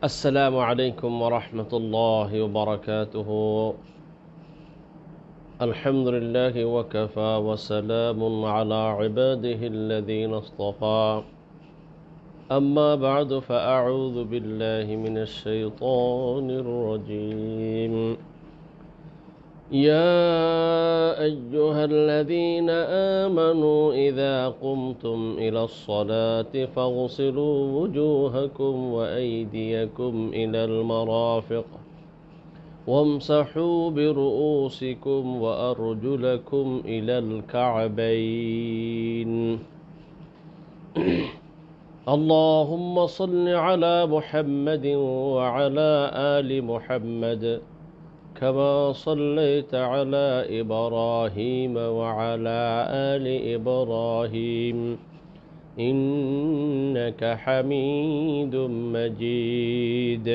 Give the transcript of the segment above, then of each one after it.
السلام عليكم ورحمة الله وبركاته. الحمد لله وكفى وسلام على عباده الذين اصطفى. أما بعد فأعوذ بالله من الشيطان الرجيم. يا أيها الذين آمنوا إذا قمتم إلى الصلاة فاغسلوا وجوهكم وأيديكم إلى المرافق وامسحوا برؤوسكم وأرجلكم إلى الكعبين. اللهم صل على محمد وعلى آل محمد كما صليت على إبراهيم وعلى آل إبراهيم إنك حميد مجيد.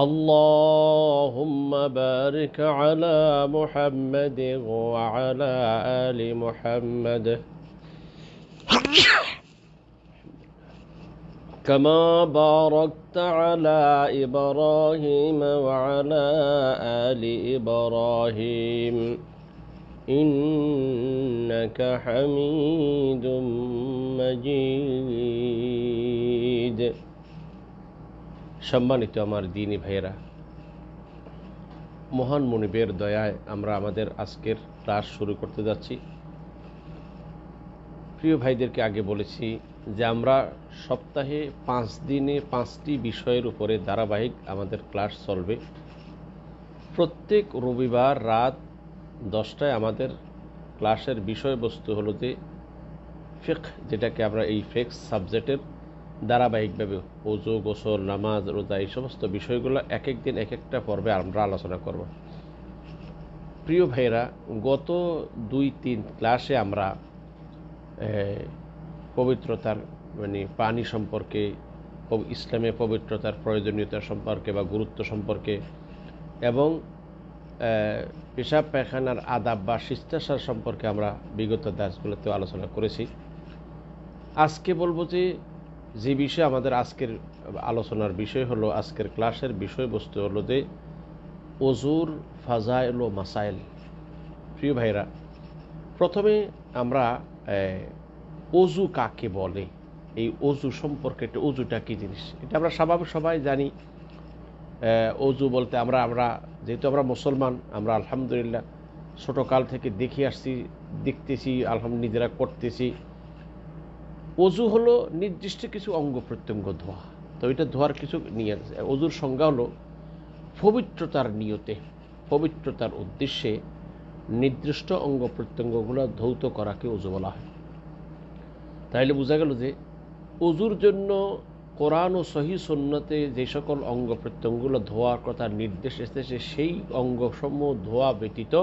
اللهم بارك على محمد وعلى آل محمد كما باركت على إبراهيم وعلى آل إبراهيم إنك حميد مجيد. সম্মানিত আমার দ্বীনী ভাইয়েরা, মহান মুনিবের দয়ায় আমরা আমাদের আজকের ক্লাস শুরু করতে যাচ্ছি। প্রিয় ভাইদেরকে আগে বলেছি যে আমরা সপ্তাহে 5 দিনে 5টি বিষয়ের উপরে ধারাবাহিক আমাদের ক্লাস চলবে। প্রত্যেক রবিবার রাত 10টায় আমাদের ক্লাসের বিষয়বস্তু হলো যে ফিকহ, যেটাকে আমরা এই ফিকহ সাবজেক্টের ধারাবাহিকভাবে ওযু, গোসল, নামাজ, রোজা এই সমস্ত বিষয়গুলো এক এক দিন এক একটা পর্বে আমরা আলোচনা করব। প্রিয় ভাইয়েরা, গত 2-3 ক্লাসে আমরা পবিত্রতার পানি সম্পর্কে, ইসলামে পবিত্রতার প্রয়োজনীয়তা সম্পর্কে বা গুরুত্ব সম্পর্কে এবং পেশাব পায়খানার আদাব বা শিষ্টাচার সম্পর্কে আমরা বিগত দাসগুলোতেও আলোচনা করেছি। আজকে বলবো যে বিষয়ে আমাদের আজকের আলোচনার বিষয় হলো, আজকের ক্লাসের বিষয়বস্তু হলো যে ওযুর ফাজাইল ও মাসাইল। প্রিয় ভাইরা, প্রথমে আমরা ওযু কাকে বলে, এই ওযু সম্পর্কে, একটা ওযুটা কী জিনিস এটা আমরা স্বাভাবিক সবাই জানি। ওযু বলতে আমরা যেহেতু আমরা মুসলমান, আমরা আলহামদুলিল্লাহ ছোটোকাল থেকে দেখে আসছি, দেখতেছি, আলহামদুলিল্লাহ নিজেরা করতেছি। ওযু হলো নির্দিষ্ট কিছু অঙ্গ প্রত্যঙ্গ ধোয়া। তো এটা ধোয়ার কিছু নিয়ত। ওযুর সংজ্ঞা হলো পবিত্রতার নিয়তে, পবিত্রতার উদ্দেশ্যে নির্দিষ্ট অঙ্গ প্রত্যঙ্গগুলো ধৌত করাকে ওযু বলা হয়। তাইলে বোঝা গেল যে ওযুর জন্য কোরআন ও সহিহ সুন্নতে যে সকল অঙ্গ প্রত্যঙ্গগুলো ধোয়ার কথা নির্দেশ এসেছে, সেই অঙ্গসমূহ ধোয়া ব্যতীত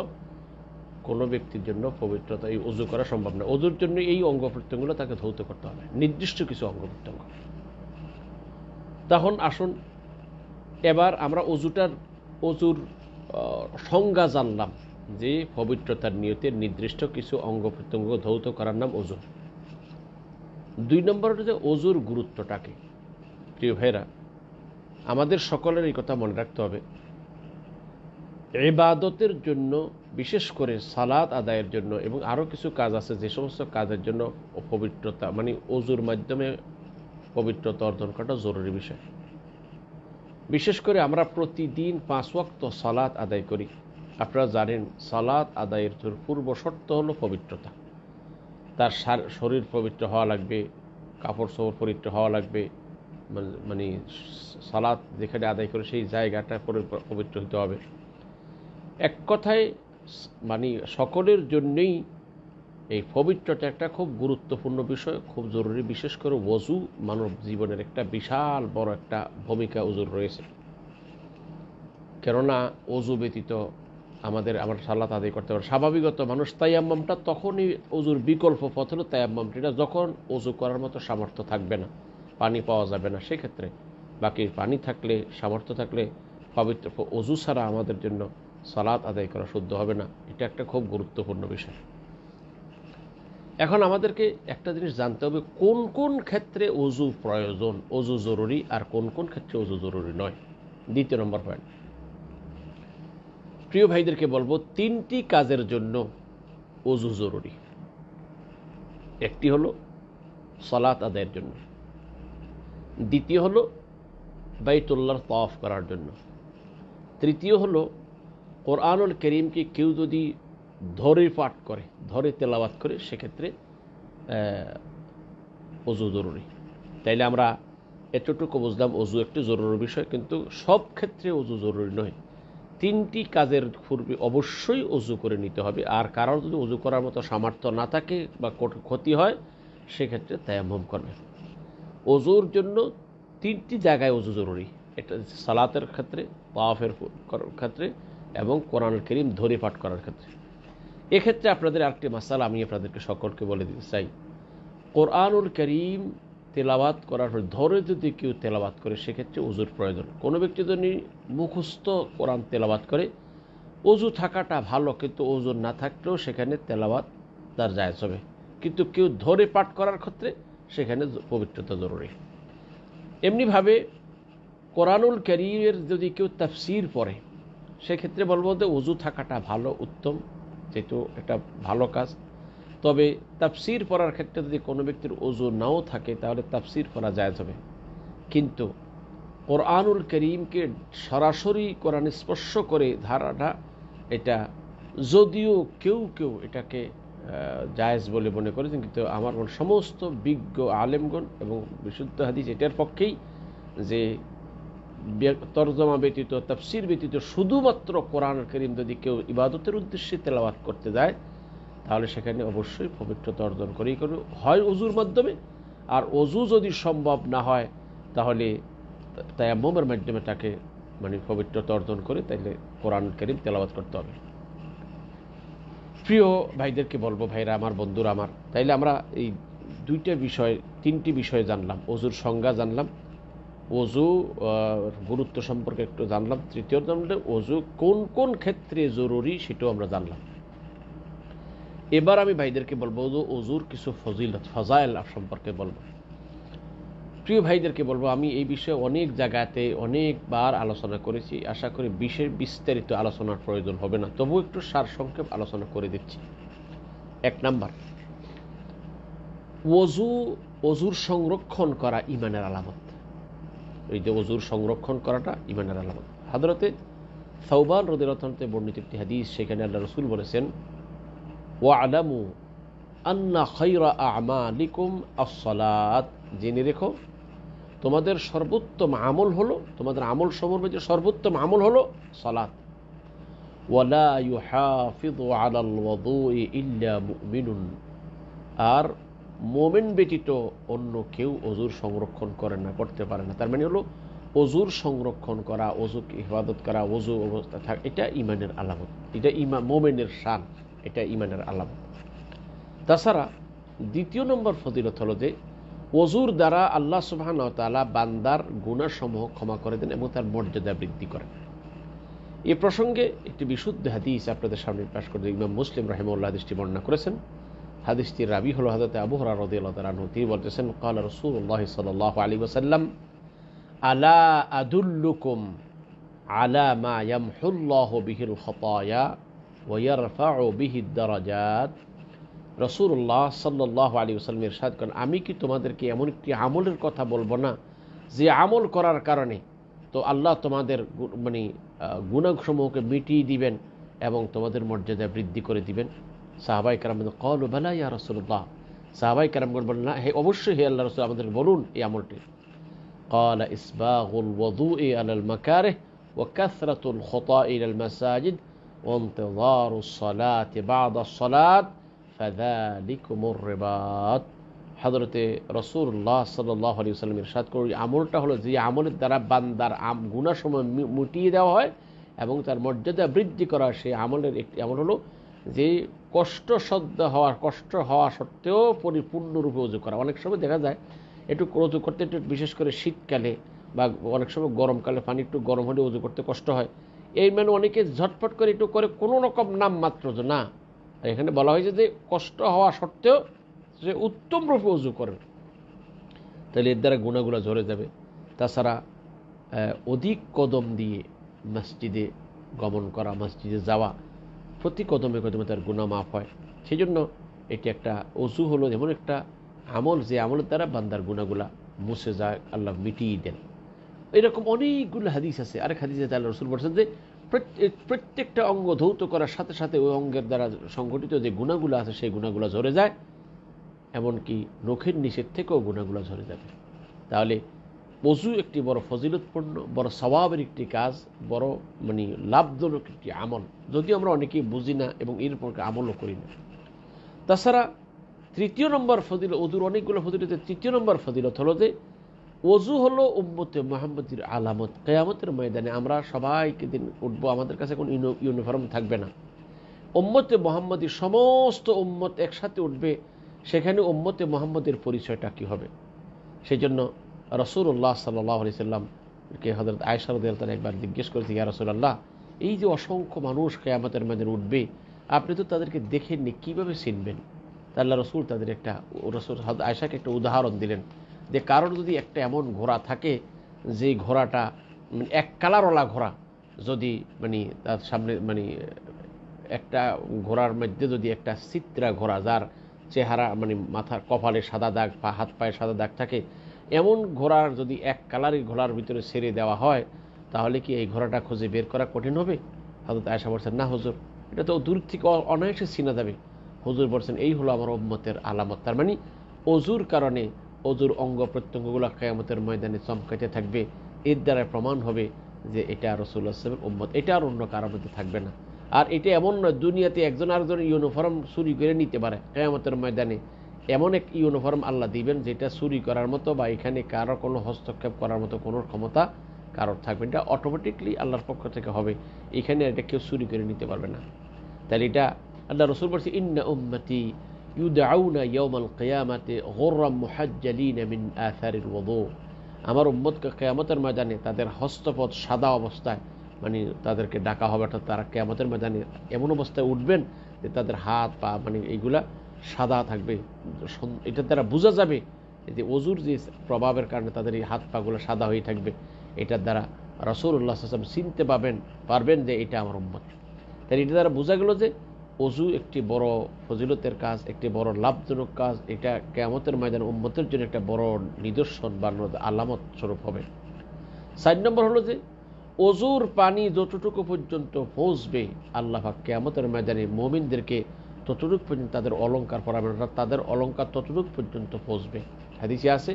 কোনো ব্যক্তির জন্য পবিত্রতা এই ওযু করা সম্ভব না। ওযুর জন্য এই অঙ্গ প্রত্যঙ্গগুলো তাকে ধৌত করতে হবে, নির্দিষ্ট কিছু অঙ্গ প্রত্যঙ্গ। তখন আসুন এবার আমরা ওযুর সংজ্ঞা জানলাম যে পবিত্রতার নিয়তে নির্দিষ্ট কিছু অঙ্গ প্রত্যঙ্গ ধৌত করার নাম ওযু। 2 নম্বর হলো যে ওযুর গুরুত্বটাকে। প্রিয় ভাইরা, আমাদের সকলের এই কথা মনে রাখতে হবে, ইবাদতের জন্য, বিশেষ করে সালাত আদায়ের জন্য এবং আরও কিছু কাজ আছে যে সমস্ত কাজের জন্য পবিত্রতা ওযুর মাধ্যমে পবিত্রতা অর্জন করাটা জরুরি বিষয়। বিশেষ করে আমরা প্রতিদিন 5 ওয়াক্ত সালাত আদায় করি। আপনারা জানেন সালাত আদায়ের পূর্ব শর্ত হলো পবিত্রতা। তার শরীর পবিত্র হওয়া লাগবে, কাপড় চোপড় পবিত্র হওয়া লাগবে, সালাত যেখানে আদায় করে সেই জায়গাটা পবিত্র হতে হবে। এক কথায় সকলের জন্যই এই পবিত্রতা একটা খুব গুরুত্বপূর্ণ বিষয়, খুব জরুরি। বিশেষ করে ওযু মানব জীবনের একটা বিশাল বড় একটা ভূমিকা ওযুর রয়েছে। কেননা ওযু ব্যতীত আমরা সালাত আদায় করতে পারি। স্বাভাবিকত মানুষ তায়াম্মুমটা তখনই, ওযুর বিকল্প পথ হলো তায়াম্মুমটা, যখন ওযু করার মতো সামর্থ্য থাকবে না, পানি পাওয়া যাবে না। সেক্ষেত্রে বাকি পানি থাকলে, সামর্থ্য থাকলে পবিত্র ওযু ছাড়া আমাদের জন্য সালাত আদায় করা শুদ্ধ হবে না। এটা একটা খুব গুরুত্বপূর্ণ বিষয়। এখন আমাদেরকে একটা জিনিস জানতে হবে কোন কোন ক্ষেত্রে ওযু প্রয়োজন, ওযু জরুরি, আর কোন কোন ক্ষেত্রে ওযু জরুরি নয়। দ্বিতীয় নম্বর পয়েন্ট, প্রিয় ভাইদেরকে বলবো 3টি কাজের জন্য ওযু জরুরি। একটি হলো সালাত আদায়ের জন্য, দ্বিতীয় হলো বাইতুল্লাহর তাওয়াফ করার জন্য, তৃতীয় হলো কোরআনুল কারীমকে কেউ যদি ধরে পাঠ করে, ধরে তেলাওয়াত করে, সেক্ষেত্রে ওযু জরুরি। তাইলে আমরা এতটুকু বুঝলাম ওযু একটি জরুরি বিষয়, কিন্তু সব ক্ষেত্রে ওযু জরুরি নয়। 3টি কাজের পূর্বে অবশ্যই ওযু করে নিতে হবে, আর কারোর যদি ওযু করার মতো সামর্থ্য না থাকে বা ক্ষতি হয়, সেক্ষেত্রে তায়াম্মুম করবে। ওযুর জন্য 3টি জায়গায় ওযু জরুরি, এটা সালাতের ক্ষেত্রে, তাওয়াফের ক্ষেত্রে এবং কোরআনুল কারীম ধরে পাঠ করার ক্ষেত্রে। এক্ষেত্রে আপনাদের আরেকটি মাসালা আমি আপনাদেরকে সকলকে বলে দিতে চাই। কোরআনুল কারীম তেলাওয়াত করার পর ধরে যদি কেউ তেলাওয়াত করে, সেক্ষেত্রে ওযুর প্রয়োজন। কোনো ব্যক্তি যদি মুখস্থ কোরআন তেলাওয়াত করে, ওযু থাকাটা ভালো, কিন্তু ওযু না থাকলেও সেখানে তেলাওয়াত তার জায়েজ হবে। কিন্তু কেউ ধরে পাঠ করার ক্ষেত্রে সেখানে পবিত্রতা জরুরি। এমনিভাবে কোরআনুল কারীমের যদি কেউ তাফসীর পড়ে, সেক্ষেত্রে বলবো যে ওযু থাকাটা ভালো, উত্তম, যেহেতু এটা ভালো কাজ। তবে তাফসীর পড়ার ক্ষেত্রে যদি কোনো ব্যক্তির ওযু নাও থাকে, তাহলে তাফসীর পড়া জায়েজ হবে। কিন্তু কোরআনুল কারীমকে সরাসরি কোরআন স্পর্শ করে ধারাটা, এটা যদিও কেউ কেউ এটাকে জায়েজ বলে মনে করেছেন, কিন্তু আমার সমস্ত বিজ্ঞ আলেমগণ এবং বিশুদ্ধ হাদিস এটার পক্ষেই যে তরজমা ব্যতীত, তাফসীর ব্যতীত শুধুমাত্র কোরআনুল কারীম যদি কেউ ইবাদতের উদ্দেশ্যে তেলাওয়াত করতে যায়, তাহলে সেখানে অবশ্যই পবিত্রতা অর্জন করেই করবে, হয় ওযুর মাধ্যমে, আর ওযু যদি সম্ভব না হয় তাহলে তায়াম্মুমের মাধ্যমে তাকে পবিত্রতা অর্জন করে তাইলে কোরআনুল কারীম তেলাওয়াত করতে হবে। প্রিয় ভাইদেরকে বলবো, ভাইরা আমার, বন্ধুরা আমার, তাইলে আমরা এই 3টি বিষয় জানলাম। ওযুর সংজ্ঞা জানলাম, ওযু গুরুত্ব সম্পর্কে একটু জানলাম, তৃতীয় জানলাম ওযু কোন কোন ক্ষেত্রে জরুরি, সেটাও আমরা জানলাম। এবার আমি ভাইদেরকে বলবো ওযুর কিছু ফজিলত, ফাজাইল সম্পর্কে বলবো। প্রিয় ভাইদেরকে বলবো, আমি এই বিষয়ে অনেক জায়গাতে অনেকবার আলোচনা করেছি, আশা করি বিস্তারিত আলোচনার প্রয়োজন হবে না, তবু একটু সারসংক্ষেপ আলোচনা করে দিচ্ছি। 1 নাম্বার, ওযুর সংরক্ষণ করা ঈমানের আলামত। এই যে ওযুর সংরক্ষণ করাটা ঈমানের আলামত। হযরতে সাওবান রাদিয়াল্লাহু আনহু বর্ণিত একটি হাদিস, সেখানে আল্লাহর রাসূল বলেছেন, ওয়া'লামু আন্না খায়রা আ'মালিকুম আস-সালাত, জেনে রেখো তোমাদের সর্বোত্তম আমল হলো, তোমাদের আমল সমূহের মধ্যে সর্বোত্তম আমল হলো সালাত। ওয়ালা ইউহাফিযু আলাল ওযুই ইল্লা মুমিনুন, আর মুমিন ব্যতীত অন্য কেউ ওযুর সংরক্ষণ করে না, করতে পারে না। তার মানে হলো ওযুর সংরক্ষণ করা, ওযুকে ইবাদত করা, ওযু অবস্থা থাকা, এটা ঈমানের আলামত, এটা মুমিনের শান, এটা ঈমানের আলামত। তাছাড়া 2 নম্বর ফজিলত হলো যে ওযুর দ্বারা আল্লাহ সুবহানাহু ওয়া তাআলা বান্দার গুনাহসমূহ ক্ষমা করে দেন এবং তার মর্যাদা বৃদ্ধি করেন। এই প্রসঙ্গে একটি বিশুদ্ধ হাদিস আপনাদের সামনে পেশ করে ইমাম মুসলিম রাহিমাহুল্লাহ হাদিসটি বর্ণনা করেছেন। হাদিসটির রাবী হলো হযরত আবু হুরায়রা রাদিয়াল্লাহু তাআলা আনহু। তিনি বলতেছেন, ক্বালা রাসূলুল্লাহ সাল্লাল্লাহু আলাইহি ওয়াসাল্লাম, আলা আদুল্লুকুম আলা মা ইয়ামহুল্লাহু বিহিল খাতায়া ওয়া ইয়ারফাউ বিহিদ দারাজাত। রাসূলুল্লাহ সাল্লাল্লাহু আলাইহি ওয়াসাল্লাম ইরশাদ করেন, আমি কি তোমাদেরকে এমন একটি আমলের কথা বলবো না, যে আমল করার কারণে তো আল্লাহ তোমাদের গুনাহসমূহকে মিটিয়ে দিবেন এবং তোমাদের মর্যাদা বৃদ্ধি করে দিবেন। সাহাবায়ে কেরাম বলেন, ক্বালু বালা ইয়া রাসূলুল্লাহ। সাহাবায়ে কেরামগণ বলেন, না, হে অবশ্যই হে আল্লাহর রাসূল, আমাদের বলুন এই আমলটি। ক্বালা ইসবাগুল ওযুই আলাল মাকারিহ ওয়া কাসরাতুল খুতাই ইলাল মাসাজিদ ওয়া ইনতিযারুস সালাতি বা'দাস সালাত ফাযালিকুমুর রিবাত। হযরতে রাসূলুল্লাহ সাল্লাল্লাহু আলাইহি ওয়াসাল্লাম ইরশাদ করেন, আমলটা হলো যে আমলের দ্বারা বান্দার গুনাহসমূহ মিটিয়ে দেওয়া হয় এবং তার মর্যাদা বৃদ্ধি করা হয়। সেই আমলের একটি আমল হলো যে কষ্ট হওয়া সত্ত্বেও পরিপূর্ণরূপে ওযু করা। অনেক সময় দেখা যায় একটু ওযু করতে, একটু বিশেষ করে শীতকালে বা অনেক সময় গরমকালে পানি একটু গরম হলে ওযু করতে কষ্ট হয়। এই অনেকে ঝটপট করে একটু করে, কোনো রকম নাম মাত্র না। এখানে বলা হয়েছে যে কষ্ট হওয়া সত্ত্বেও সবচেয়ে উত্তম রূপে ওযু করেন, তাহলে এর দ্বারা গুনাহগুলো ঝরে যাবে। তাছাড়া অধিক কদম দিয়ে মসজিদে গমন করা, মসজিদে যাওয়া, প্রতি কদমে কদমে তার গুনাহ মাফ হয়। সেই জন্য এটি একটা ওযু হলো এমন একটা আমল, যে আমলের দ্বারা বান্দার গুনাহগুলা মুছে যায়, আল্লাহ মিটিয়ে দেন। এরকম অনেকগুলো হাদিস আছে। আরেক হাদিসে আল্লাহ রাসূল বলেছেন যে প্রত্যেকটা অঙ্গ ধৌত করার সাথে সাথে ওই অঙ্গের দ্বারা সংগঠিত যে গুনাহগুলো আছে সেই গুনাহগুলো ঝরে যায়, এমনকি নখের নিচের থেকেও গুনাহগুলো ঝরে যাবে। তাহলে ওযু একটি বড় ফজিলতপূর্ণ, বড় সওয়াবের একটি কাজ, বড় লাভজনক একটি আমল, যদিও আমরা অনেকেই বুঝি না এবং এর উপর আমলও করি না। তাছাড়া তৃতীয় নম্বর ফজিলত, ওযুর অনেকগুলো ফজিলতের তৃতীয় নম্বর ফজিলত হলো যে ওযু হলো উম্মতে মুহাম্মাদির আলামত। কিয়ামতের ময়দানে আমরা সবাইকে দিন উঠবো, আমাদের কাছে কোনো ইউনিফর্ম থাকবে না। উম্মতে মুহাম্মাদির সমস্ত উম্মত একসাথে উঠবে, সেখানে উম্মতে মুহাম্মাদের পরিচয়টা কী হবে? সেই জন্য রাসূলুল্লাহ সাল্লাল্লাহু আলাইহি সাল্লামকে হযরত আয়েশা রাদিয়াল্লাহু তাআলা একবার জিজ্ঞেস করেছে, ইয়া রাসূলুল্লাহ, এই যে অসংখ্য মানুষ কিয়ামতের ময়দানে উঠবে, আপনি তো তাদেরকে দেখেননি, কীভাবে চিনবেন? তা আল্লাহ রাসূল তাদের রাসূল আয়েশাকে একটা উদাহরণ দিলেন যে কারোর যদি একটা এমন ঘোড়া থাকে, যে ঘোড়াটা এক কালারওয়ালা ঘোড়া, যদি তার সামনে একটা ঘোড়ার মধ্যে যদি একটা চিত্রা ঘোড়া, যার চেহারা মাথার কপালে সাদা দাগ, হাত পায়ে সাদা দাগ থাকে, এমন ঘোড়ার যদি এক কালারের ঘোড়ার ভিতরে ছেড়ে দেওয়া হয়, তাহলে কি এই ঘোড়াটা খুঁজে বের করা কঠিন হবে? হযরত আয়েশা বলছেন, না হুজুর, এটা তো দূর থেকে অনায়াসে চিনা যাবে। হুজুর বলছেন, এই হলো আমার উম্মতের আলামত। তার ওযুর কারণে ওযুর অঙ্গ প্রত্যঙ্গগুলো কিয়ামতের ময়দানে চমকাইতে থাকবে। এর দ্বারা প্রমাণ হবে যে এটা রাসূলুল্লাহ সাল্লাল্লাহু আলাইহি ওয়াসাল্লামের উম্মত, এটা আর অন্য কারোর মধ্যে থাকবে না। আর এটা এমন নয় দুনিয়াতে একজন আরেকজনের ইউনিফর্ম চুরি করে নিতে পারে, কিয়ামতের ময়দানে এমন এক ইউনিফর্ম আল্লাহ দিবেন যেটা চুরি করার মতো বা এখানে কারো কোনো হস্তক্ষেপ করার মতো কোনো ক্ষমতা কারোর থাকবে। এটা অটোমেটিকলি আল্লাহর পক্ষ থেকে হবে, এখানে এটা কেউ চুরি করে নিতে পারবে না। তাহলে এটা আল্লাহ রাসূল বলছে, ইন্না উম্মতি ইউদআউনা ইয়াওমাল কিয়ামাতি গুররাম মুহাজ্জালিনা মিন আথারিল ওযু। আমার উম্মতকে কিয়ামতের ময়দানে তাদের হস্তপদ সাদা অবস্থায় তাদেরকে ডাকা হবে, অর্থাৎ তারা কিয়ামতের ময়দানে এমন অবস্থায় উঠবেন যে তাদের হাত পা এইগুলা সাদা থাকবে। এটার দ্বারা বোঝা যাবে যে ওযুর যে প্রভাবের কারণে তাদের এই হাত পাগুলো সাদা হয়ে থাকবে। এটার দ্বারা রাসূলুল্লাহ সাল্লাল্লাহু আলাইহি ওয়াসাল্লাম চিনতে পারবেন যে এটা আমার উম্মত। তাই এটা দ্বারা বোঝা গেল যে ওযু একটি বড় ফজিলতের কাজ, একটি বড় লাভজনক কাজ। এটা কিয়ামতের ময়দানে উম্মতের জন্য একটা বড় নিদর্শন বা আলামত স্বরূপ হবে। ৪ নম্বর হলো যে ওযুর পানি যতটুকু পর্যন্ত পৌঁছবে, আল্লাহ পাক কিয়ামতের ময়দানে মুমিনদেরকে ততটুকু পর্যন্ত তাদের অলঙ্কার পরাবেন, অর্থাৎ তাদের অলঙ্কার ততটুকু পর্যন্ত পৌঁছবে। হাদিসে আছে,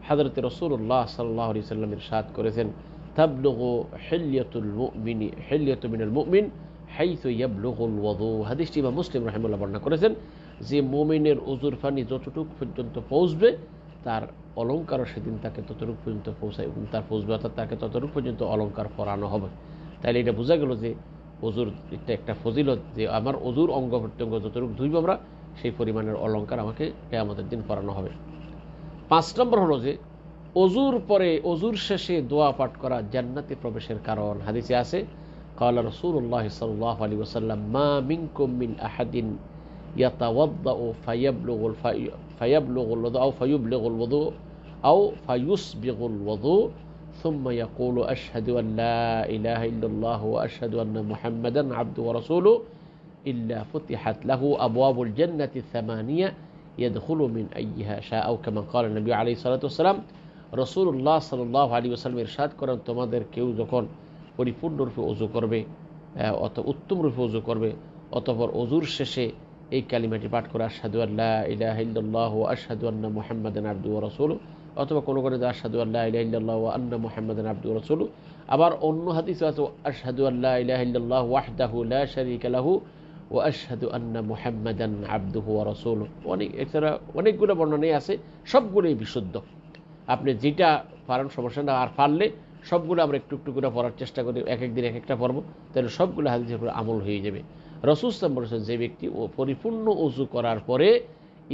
হযরত রাসূলুল্লাহ সাল্লাল্লাহু আলাইহি ওয়াসাল্লাম ইরশাদ করেছেন, তাবলুগু হিল্যাতু মিনাল মুমিন হাইসু ইয়াবলুগুল ওযু। হাদিসটি ইমাম মুসলিম রাহিমাহুল্লাহ বর্ণনা করেছেন যে মুমিনের ওযুর পানি যতটুকু পর্যন্ত পৌঁছবে, তার অলঙ্কারও সেদিন তাকে ততটুকু পর্যন্ত তার পৌঁছবে, অর্থাৎ তাকে ততটুকু পর্যন্ত অলঙ্কার পরানো হবে। তাইলে এটা বোঝা গেল যে ওযুর এটা একটা ফজিলত, যে আমার ওযুর অঙ্গ প্রত্যঙ্গ যতটুকু ধুইব আমরা, সেই পরিমাণের অলঙ্কার আমাকে কিয়ামতের দিন পরানো হবে। ৫ নম্বর হলো যে ওযুর পরে ওযুর শেষে দোয়া পাঠ করা জান্নাতে প্রবেশের কারণ। হাদিসে আছে, قال رسول الله صلى الله عليه وسلم ما منكم من أحد يتوضأ فيبلغ الوضوء أو فيسبغ الوضوء ثم يقول أشهد أن لا إله إلا الله وأشهد أن محمدا عبده ورسوله إلا فتحت له أبواب الجنة الثمانية يدخل من أيها شاء أو كما قال النبي عليه الصلاة والسلام। রাসূলুল্লাহ সাল্লাল্লাহু আলাইহি ওয়াসাল্লাম ইরশাদ করেন, তোমাদের কেউ যখন পরিপূর্ণরূপে ওযু করবে, উত্তম রূপে ওযু করবে, অতঃপর ওযুর শেষে এই কালিমাটি পাঠ করে, আশহাদু আল্লা ইলাহা ইল্লাল্লাহ ওয়া আশহাদু আন্না মুহাম্মাদান আবদুহু ওয়া রাসূলুহু, অথবা কোনো করে আশহাদু আল্লা ইলাহা ইল্লাল্লাহ ওয়া আন্না মুহাম্মাদান আবদুহু ওয়া রাসূলুহু। আবার অন্য হাদিসে আছে, আশহাদু আল্লা ইলাহা ইল্লাল্লাহ ওয়াহদাহু লা শারীকা লাহু ওয়া আশহাদু আন্না মুহাম্মাদান আবদুহু ওয়া রাসূলুহু। এছাড়া অনেকগুলো বর্ণনাই আছে, সবগুলোই বিশুদ্ধ। আপনি যেটা পারেন সমস্যা না, আর পারলে সবগুলো আমরা একটু একটু করে পড়ার চেষ্টা করি, এক একদিন এক একটা পড়ব, তাহলে সবগুলো হাদিসের উপর আমল হয়ে যাবে। রাসূল সাল্লাল্লাহু আলাইহি ওয়াসাল্লাম বলেছেন, যে ব্যক্তি পরিপূর্ণ ওযু করার পরে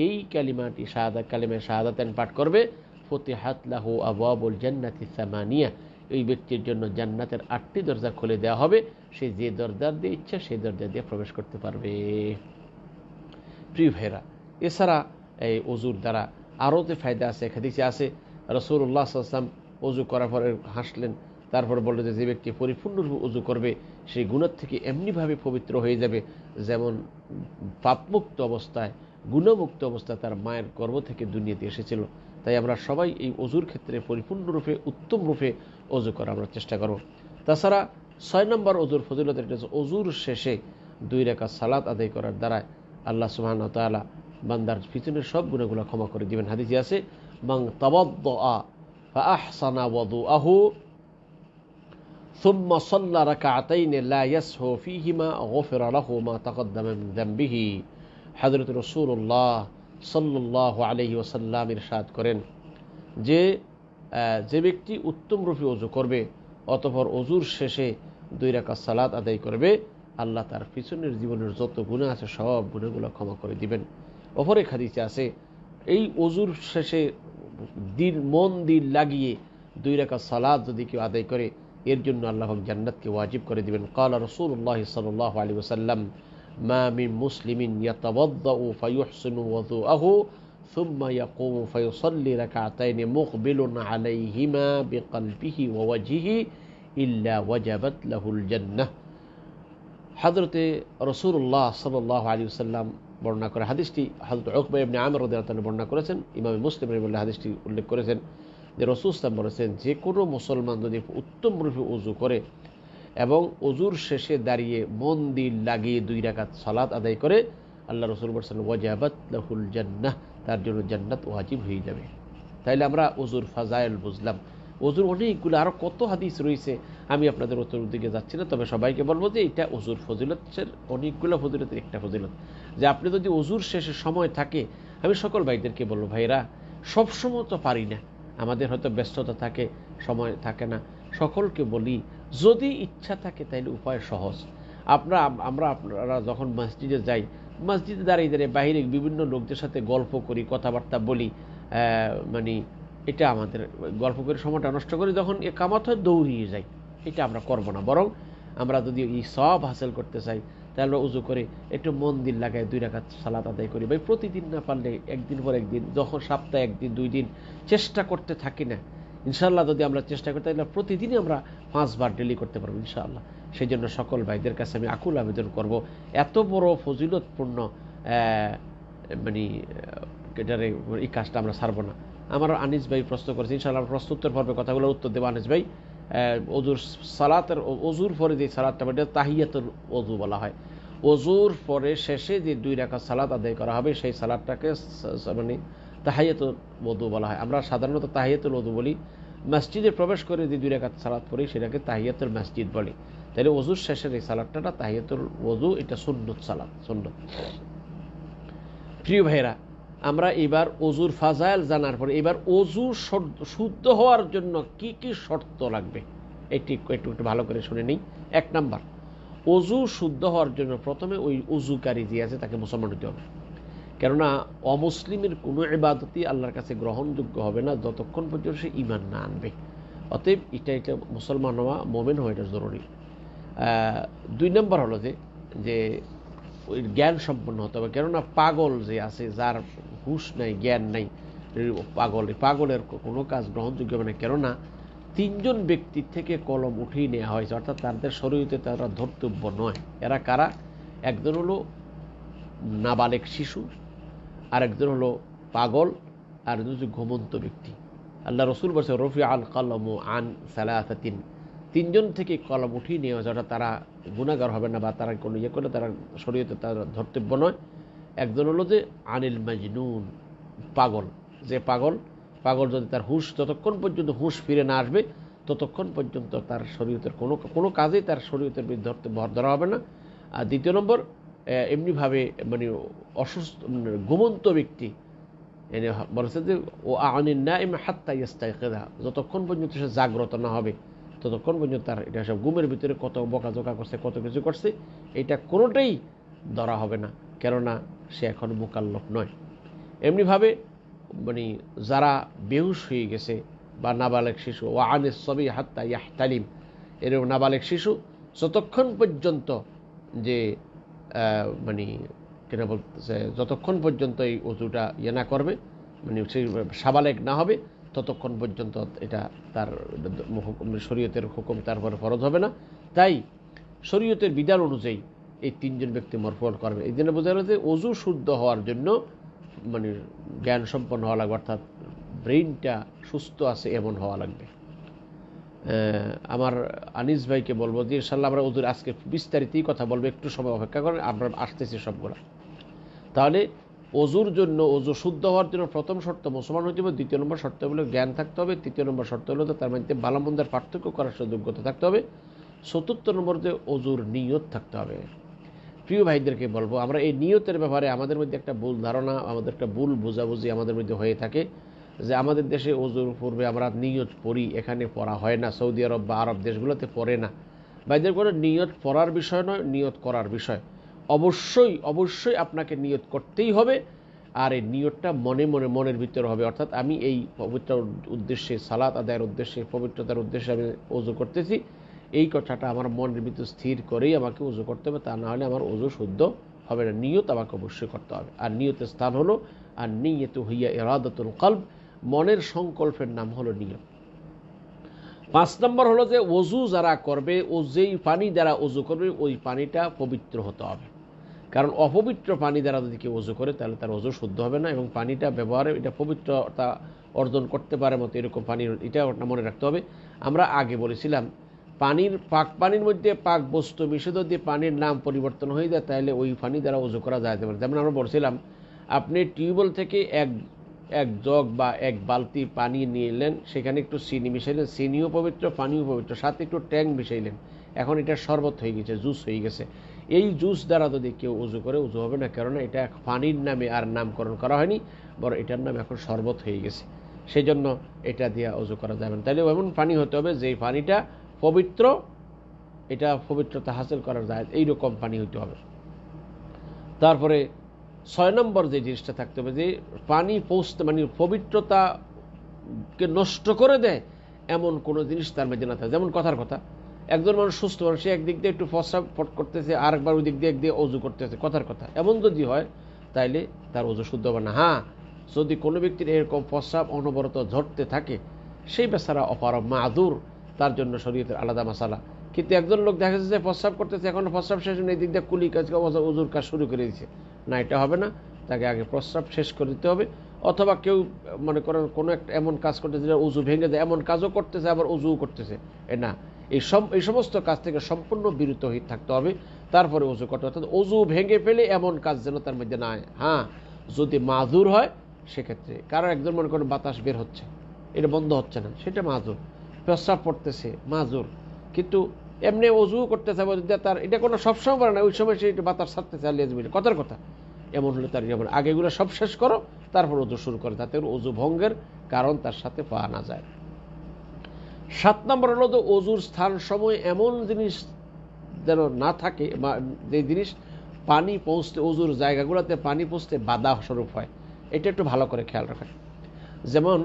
এই কালিমাটি কালিমা শাহাদাতাইন পাঠ করবে, ফুতিহাত লাহু আবওয়াবুল জান্নাতি সামানিয়া, এই ব্যক্তির জন্য জান্নাতের ৮টি দরজা খুলে দেওয়া হবে, সে যে দরজা দিয়ে ইচ্ছা সেই দরজা দিয়ে প্রবেশ করতে পারবে। প্রিয় ভাইরা, এছাড়া এই অজুর দ্বারা আরও যে ফায়দা আছে, হাদিসে আছে রাসূলুল্লাহ সাল্লাল্লাহু আলাইহি ওয়াসাল্লাম অজু করার পরে হাসলেন, তারপরে বললেন যে ব্যক্তি পরিপূর্ণরূপে অজু করবে সেই গুনাহ থেকে এমনিভাবে পবিত্র হয়ে যাবে যেমন পাপমুক্ত অবস্থায়, গুণমুক্ত অবস্থায় তার মায়ের গর্ভ থেকে দুনিয়াতে এসেছিল। তাই আমরা সবাই এই অজুর ক্ষেত্রে পরিপূর্ণরূপে উত্তম রূপে অজু করার আমরা চেষ্টা করব। তাছাড়া 6 নম্বর অজুর ফজিলত, এটা হচ্ছে অজুর শেষে 2 রাকাত সালাত আদায় করার দ্বারা আল্লাহ সুবহানাহু ওয়া তাআলা বান্দার পিছনের সব গুনাহগুলো ক্ষমা করে দিবেন। হাদিসে আছে মান তাওয়াদ্দা ফাআহসানা ওয়াদুআহু সুম্মা সাল্লা রাকাতাইন লা ইয়াসহু ফীহিমা গুফিরা লাহু মা তাকদ্দামা মিন যামবিহি। হযরত রাসূলুল্লাহ সাল্লাল্লাহু আলাইহি ওয়াসাল্লাম ইরশাদ করেন যে ব্যক্তি উত্তম রূপে অজু করবে অতঃপর অজুর শেষে 2 রাকাত সালাত আদায় করবে, আল্লাহ তার পিছনের জীবনের যত গুনাহ আছে সব গুনাহগুলো ক্ষমা করে দিবেন। অপর এক হাদিসে আছে এই অজুর শেষে মন দিল লাগিয়ে 2 রাকাত সালাত যদি কেউ আদায় করে এর জন্য আল্লাহ জান্নাতকে ওয়াজিব করে দিবেন। ক্বালা রাসূলুল্লাহ সাল্লাল্লাহু আলাইহি ওয়াসাল্লাম মা মিন মুসলিমিন ইয়াতাওয়াদ্দাউ ফায়ুহসিনু ওয়াযুআহু সুম্মা ইয়াকুমু ফায়ুসাল্লি রাকাতাইন মুকবিলুন আলাইহিমা বিকলবিহি ওয়া ওয়াজহিহি ইল্লা ওয়াজাবাত লাহুল জান্নাহ। হযরতে রাসূলুল্লাহ সাল্লাল্লাহু আলাইহি ওয়াসাল্লাম বর্ণনা করে হাদিসটি হযরত উকবা ইবনে আমির রাদিয়াল্লাহু আনহু বর্ণনা করেছেন। ইমাম মুসলিম রাহিমাহুল্লাহ হাদিসটি উল্লেখ করেছেন যে রাসূল সাল্লাল্লাহু আলাইহি ওয়াসাল্লাম বলেছেন যে কোনো মুসলমান যদি উত্তম রূপে ওযু করে এবং ওযুর শেষে দাঁড়িয়ে মন দিল লাগিয়ে 2 রাকাত সালাত আদায় করে, আল্লাহ রাসূল বলেছেন ওয়াজাবাত লাহুল জান্নাহ, তার জন্য জান্নাত ওয়াজিব হয়ে যাবে। তাইলে আমরা ওযুর ফাজাইল বুঝলাম। ওযুর অনেকগুলো আরও কত হাদিস রয়েছে, আমি আপনাদের উত্তর দিকে যাচ্ছি না, তবে সবাইকে বলবো যে এটা ওযুর ফজিলতের অনেকগুলো ফজিলতের একটা ফজিলত, যে আপনি যদি ওযুর শেষে সময় থাকে, আমি সকল ভাইদেরকে বলবো ভাইরা সবসময় তো পারি না, আমাদের হয়তো ব্যস্ততা থাকে, সময় থাকে না, সকলকে বলি যদি ইচ্ছা থাকে তাহলে উপায় সহজ। আপনারা যখন মসজিদে যাই, মসজিদে দাঁড়িয়ে দাঁড়িয়ে বাহিরে বিভিন্ন লোকদের সাথে গল্প করি, কথাবার্তা বলি, মানে এটা আমাদের গল্প করে সময়টা নষ্ট করি, যখন একামত হয় দৌড়িয়ে যাই, এটা আমরা করব না। বরং আমরা যদি এই সব হাসিল করতে চাই তাহলে উজু করে একটু মন দিল লাগায় 2 রাকাত সালাত আদায় করি। ভাই প্রতিদিন না পারলে একদিন পর একদিন, যখন সপ্তাহে 1 দিন 2 দিন চেষ্টা করতে থাকি না, ইনশাআল্লাহ যদি আমরা চেষ্টা করি তাহলে প্রতিদিনই আমরা 5 বার ডেলি করতে পারবো ইনশাআল্লাহ। সেই জন্য সকল ভাইদের কাছে আমি আকুল আবেদন করব, এত বড় ফজিলতপূর্ণ মানে এটারে এই কাজটা আমরা ছাড়বো না। আমার আনিস ভাই প্রশ্ন করেছে, ইনশাআল্লাহ প্রশ্ন উত্তর পর্বে কথাগুলো উত্তর দেবো আনিস ভাই। ওজুর সালাতের অজুর পরে যে সালাতটা এটা তাহিয়াতুল ওযু বলা হয়। ওজুর পরে শেষে যে 2 রাকাত সালাত আদায় করা হবে সেই সালাতটাকে মানে তাহিয়াতুল ওযু বলা হয়। আমরা সাধারণত তাহিয়াতুল ওযু বলি, মসজিদে প্রবেশ করে যে 2 রাকাত সালাত পড়ি সেটাকে তাহিয়াতুল মসজিদ বলি। তাহলে ওজুর শেষের এই সালাতটা তাহিয়াতুল ওযু, এটা সুন্নত সালাত, সুন্নত। প্রিয় ভাইরা, আমরা এবার অজুর ফাজাইল জানার পরে এবার অজু শুদ্ধ হওয়ার জন্য কি কি শর্ত লাগবে এটি একটু ভালো করে শুনে নিই। 1 নাম্বার, অজু শুদ্ধ হওয়ার জন্য প্রথমে ওই অজুকারী যে আছে তাকে মুসলমান হতে হবে। কেননা অমুসলিমের কোনো ইবাদতই আল্লাহর কাছে গ্রহণযোগ্য হবে না যতক্ষণ পর্যন্ত সে ঈমান না আনবে। অতএব এটা মুসলমান হওয়া, মোমেন হওয়া এটা জরুরি। 2 নম্বর হলো যে ওই জ্ঞান সম্পন্ন হতে হবে। কেননা পাগল যে আছে, যার হুঁশ নাই, জ্ঞান নাই, পাগলের কোনো কাজ গ্রহণযোগ্য হবে না। কেননা 3 জন ব্যক্তির থেকে কলম উঠিয়ে নেওয়া হয়েছে, অর্থাৎ তাদের শরীয়তে তারা ধর্তব্য নয়। এরা কারা? একজন হলো নাবালেগ শিশু, আর একজন হলো পাগল, আর একজন হচ্ছে ঘুমন্ত ব্যক্তি। আল্লাহ রসুল বলছে রফি আল কলম আন সালাসাতিন, 3 জন থেকে কলম উঠিয়ে নেওয়া হয়েছে, অর্থাৎ তারা গুনাহগার হবে না বা তারা কোনো ইয়ে করলে তারা শরীয়তে তারা ধর্তব্য নয়। একজন হলো যে আনিল মাজনুন, পাগল, যে পাগল যদি তার হুঁশ যতক্ষণ পর্যন্ত হুঁশ ফিরে না আসবে ততক্ষণ পর্যন্ত তার শরীয়তের কোনো কাজেই তার শরীয়তের বিরুদ্ধে ধরা হবে না। আর 2 নম্বর, এমনিভাবে মানে অসুস্থ ঘুমন্ত ব্যক্তি বলেছে যে ও আনিন নাইম হাত্তা ইয়াস্তাইকিযা, যতক্ষণ পর্যন্ত সে জাগ্রত না হবে ততক্ষণ পর্যন্ত তার এটা সব ঘুমের ভিতরে কত বকাঝোকা করছে, কত কিছু করছে, এটা কোনোটাই ধরা হবে না, কেননা সে এখন মুকাল্লাফ নয়। এমনিভাবে মানে যারা বেহুশ হয়ে গেছে বা নাবালেগ শিশু, ও আনিস সবি হাত্তা ইয়াহতালিম, এরকম নাবালেগ শিশু যতক্ষণ পর্যন্ত যে মানে কেন বলতেছে যতক্ষণ পর্যন্ত এই অজুটা ইয়ে না করবে, মানে সেই সাবালেগ না হবে, ততক্ষণ পর্যন্ত এটা তার শরীয়তের হুকুম তারপরে ফরজ হবে না। তাই শরীয়তের বিধান অনুযায়ী এই তিনজন ব্যক্তি মরফুল করবে। এই জন্য বোঝা গেল যে অজু শুদ্ধ হওয়ার জন্য মানে জ্ঞান সম্পন্ন হওয়া লাগবে, অর্থাৎ ব্রেইনটা সুস্থ আছে এমন হওয়া লাগবে। আমার আনিস ভাইকে বলবো যে ইনশাআল্লাহ আমরা অজুর আজকে বিস্তারিতই কথা বলবো, একটু সময় অপেক্ষা করেন, আমরা আসতেছি সবগুলো। তাহলে অজুর জন্য, অজু শুদ্ধ হওয়ার জন্য প্রথম শর্ত মুসলমান হইতে হবে, দ্বিতীয় নম্বর শর্ত হলো জ্ঞান থাকতে হবে, তৃতীয় নম্বর শর্ত হলো তার মধ্যে ভালো মন্দের পার্থক্য করার যোগ্যতা থাকতে হবে, চতুর্থ নম্বর যে অজুর নিয়ত থাকতে হবে। প্রিয় ভাইদেরকে বলবো, আমরা এই নিয়তের ব্যাপারে আমাদের মধ্যে একটা ভুল ধারণা, আমাদের একটা ভুল বোঝাবুঝি আমাদের মধ্যে হয়ে থাকে যে আমাদের দেশে অজুর পূর্বে আমরা নিয়ত পড়ি, এখানে পড়া হয় না, সৌদি আরব বা আরব দেশগুলোতে পড়ে না। ভাইদের করে নিয়ত পড়ার বিষয় নয়, নিয়ত করার বিষয়। অবশ্যই অবশ্যই আপনাকে নিয়ত করতেই হবে, আর এই নিয়তটা মনে মনে মনের ভিতরে হবে, অর্থাৎ আমি এই পবিত্র উদ্দেশ্যে, সালাত আদায়ের উদ্দেশ্যে, পবিত্রতার উদ্দেশ্যে আমি অজু করতেছি, এই কথাটা আমার মনের ভিতরে স্থির করেই আমাকে অজু করতে হবে, তা না হলে আমার অজু শুদ্ধ হবে না। নিয়ত আমাকে অবশ্যই করতে হবে, আর নিয়তের স্থান হলো আর নিয়তু হিয়া ইরাদাতুল কলব, মনের সংকল্পের নাম হলো নিয়ত। 5 নম্বর হলো যে অজু যারা করবে, ও যেই পানি দ্বারা অজু করবে ওই পানিটা পবিত্র হতে হবে, কারণ অপবিত্র পানি দ্বারা যদি কেউ অজু করে তাহলে তার অজু শুদ্ধ হবে না, এবং পানিটা ব্যবহারে এটা পবিত্রতা অর্জন করতে পারে মতো এরকম পানি, এটা মনে রাখতে হবে। আমরা আগে বলেছিলাম পাক পানির মধ্যে পাক বস্তু মিশ্রিত দিয়ে পানির নাম পরিবর্তন হয়ে যায়, তাহলে ওই পানি দ্বারা অজু করা যাইতে পারে। যেমন আমরা বলছিলাম আপনি টিউবওয়েল থেকে এক জগ বা এক বালতি পানি নিয়ে এলেন, সেখানে একটু চিনি মিশাইলেন, চিনিও পবিত্র, পানিও পবিত্র, সাথে একটু ট্যাং মিশাইলেন, এখন এটা শরবত হয়ে গেছে, জুস হয়ে গেছে। এই জুস দ্বারা যদি কেউ উজু করে উজু হবে না, কেননা এটা পানির নামে আর নামকরণ করা হয়নি, বরং এটার নাম এখন শরবত হয়ে গেছে, সেই জন্য এটা দিয়ে উজু করা যাবে না। তাহলে এমন পানি হতে হবে যেই পানিটা পবিত্র, এটা পবিত্রতা হাসিল করার যায় এইরকম পানি হইতে হবে। তারপরে 6 নম্বর যে জিনিসটা থাকতে হবে যে পানি পৌঁছতে মানে পবিত্রতাকে নষ্ট করে দেয় এমন কোনো জিনিস তার মধ্যে না থাকে। যেমন কথার কথা, একজন মানুষ সুস্থ মানুষ, সে একদিক দিয়ে একটু প্রস্রাব করতেছে, আরেকবার ওই দিক দিয়ে অজু করতেছে, কথার কথা, এমন যদি হয় তাইলে তার অজু শুদ্ধ হবে না। হ্যাঁ, যদি কোনো ব্যক্তির এরকম প্রস্রাব অনবরত ঝরতে থাকে, সেই বেচারা অপারগ মাদুর, তার জন্য শরীয়তের আলাদা মাসালা। কিন্তু একজন লোক দেখা যাচ্ছে যে প্রস্রাব করতেছে, এখন প্রস্রাব শেষ এই দিক দিয়ে কুলি কাজ অজুর কাজ শুরু করে দিচ্ছে, না, এটা হবে না, তাকে আগে প্রস্রাব শেষ করে দিতে হবে। অথবা কেউ মনে করেন কোনো একটা এমন কাজ করতেছে যে অজু ভেঙে যায়, এমন কাজও করতেছে আবার অজুও করতেছে, না, এই সমস্ত কাজ থেকে সম্পূর্ণ বিরত হয়ে থাকতে হবে, তারপরে অজু করতে হবে। অর্থাৎ অজু ভেঙে ফেলে এমন কাজ যেন তার মধ্যে না হয়। হ্যাঁ, যদি মাযুর হয় সেক্ষেত্রে, কারণ একজন মনে করেন বাতাস বের হচ্ছে, এটা বন্ধ হচ্ছে না, সেটা মাযুর, প্রস্রাব পড়তেছে মাযুর, কিন্তু এমনি অজু করতেছে তার এটা কোনো সবসময় পারে না, ওই সময় সে বাতাস ছাড়তে চালিয়ে যাবে, কথার কথা, এমন হলে তার যেমন আগে এগুলো সব শেষ করো, তারপর অজু শুরু করে, তাতে অজু ভঙ্গের কারণ তার সাথে পাওয়া না যায়। 7 নম্বর হলো তো অজুর স্থান সময় এমন জিনিস যেন না থাকে, বা যে জিনিস পানি পৌঁছতে, অজুর জায়গাগুলোতে পানি পৌঁছতে বাধা স্বরূপ হয়, এটা একটু ভালো করে খেয়াল রাখেন। যেমন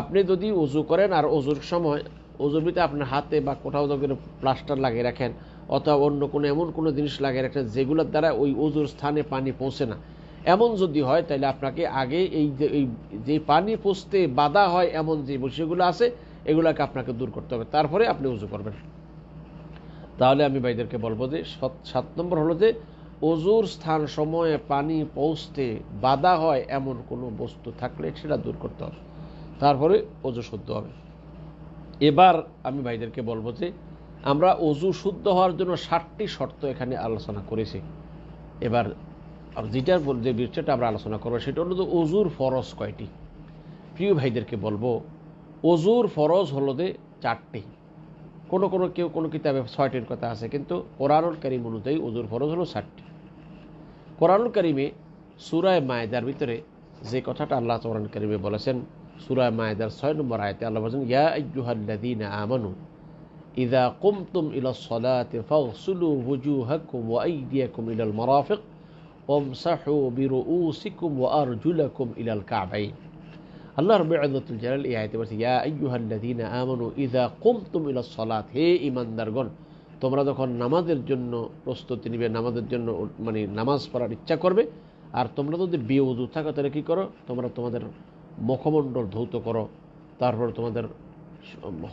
আপনি যদি অজু করেন আর অজুর সময় অজুর ভিতরে আপনার হাতে বা কোথাও যদি প্লাস্টার লাগিয়ে রাখেন, অথবা অন্য কোনো এমন কোনো জিনিস লাগিয়ে রাখেন যেগুলোর দ্বারা ওই অজুর স্থানে পানি পৌঁছে না, এমন যদি হয় তাহলে আপনাকে আগে যে পানি পৌঁছতে বাধা হয় এমন যে বিষয়গুলো আছে এগুলোকে আপনাকে দূর করতে হবে, তারপরে আপনি উজু করবেন। তাহলে আমি ভাইদেরকে বলবো যে 7 নম্বর হলো যে অজুর স্থান সময়ে পানি পৌঁছতে বাধা হয় এমন কোনো বস্তু থাকলে সেটা দূর করতে হবে, তারপরে অজু শুদ্ধ হবে। এবার আমি ভাইদেরকে বলবো যে আমরা অজু শুদ্ধ হওয়ার জন্য 7টি শর্ত এখানে আলোচনা করেছি। এবার যে বিষয়টা আমরা আলোচনা করবো সেটা হলো যে অজুর ফরজ কয়টি। প্রিয় ভাইদেরকে বলবো অজুর ফরজ হলো যে 4টি, কেউ কোনো কিতাবে 6টির কথা আছে, কিন্তু কোরআনুল কারীম অনুযায়ী অজুর ফরজ হলো 7টি। কোরআনুল কারীমে সূরা মায়েদার ভিতরে যে কথাটা আল্লাহ কোরআনুল কারীমে বলেছেন, সূরা মায়েদার 6 নম্বর আয়াতে আল্লাহ বলেছেন, ইয়া আইয়ুহাল্লাযীনা আমানু ইযা কুমতুম ইলাস সালাতি ফাগসিলু ওয়ুজুহাকুম ওয়া আইদিয়াকুম ইলাল মারাফিক ওয়ামসাহু বিরুউসিকুম ওয়া আরজুলাকুম ইলাল কা'বাইন। আল্লাহ রাব্বুল ইজ্জতুল জালাল এই আয়াতে বলেছে, ইয়া আইয়ুহাল্লাযীনা আমানু ইযা কুমতুম ইলাস সালাত, হে ঈমানদারগণ তোমরা যখন নামাজের জন্য প্রস্তুতি নিবে, নামাজের জন্য মানে নামাজ পড়ার ইচ্ছা করবে, আর তোমরা যদি বেউযু থাকো তাহলে কী করো, তোমরা তোমাদের মুখমণ্ডল ধৌত করো, তারপর তোমাদের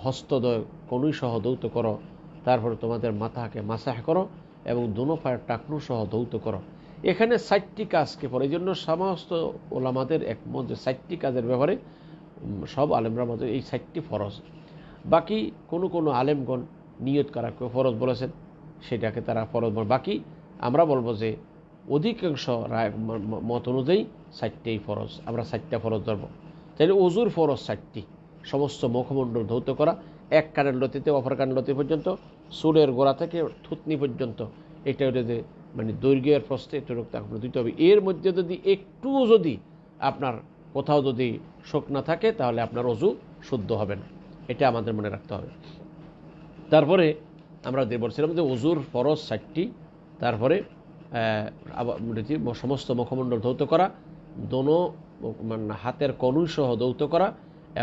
হস্তদয় কনুই সহ ধৌত করো, তারপরে তোমাদের মাথাকে মাসাহ করো এবং দোনো পায়ের টাকনু সহ ধৌত করো। এখানে 4টি কাজকে পড়ে, এই জন্য সমস্ত ওলামাদের একমত যে 4টি কাজের ব্যাপারে সব আলেমরা মধ্যে এই 4টি ফরজ। বাকি কোনো আলেমগণ নিয়ত করাকে ফরজ বলেছেন, সেটাকে তারা ফরজ বলে। বাকি আমরা বলবো যে অধিকাংশ মত অনুযায়ী 4টেই ফরজ, আমরা 4টা ফরজ ধরবো। তাহলে ওযুর ফরজ 4টি, সমস্ত মুখমণ্ডল ধৌত করা, এক কানের লতিতে অপর কানের লতি পর্যন্ত, চুলের গোড়া থেকে থুতনি পর্যন্ত, এটা হলে যে মানে দৈর্ঘ্যের প্রস্থে একটু রক্ত দিতে হবে। এর মধ্যে যদি একটুও যদি আপনার কোথাও যদি শোক না থাকে তাহলে আপনার অজু শুদ্ধ হবে না, এটা আমাদের মনে রাখতে হবে। তারপরে আমরা বলছিলাম যে অজুর ফরজ 4টি, তারপরে সমস্ত মুখমণ্ডল ধৌত করা, দোনো মানে হাতের কনুই সহ ধৌত করা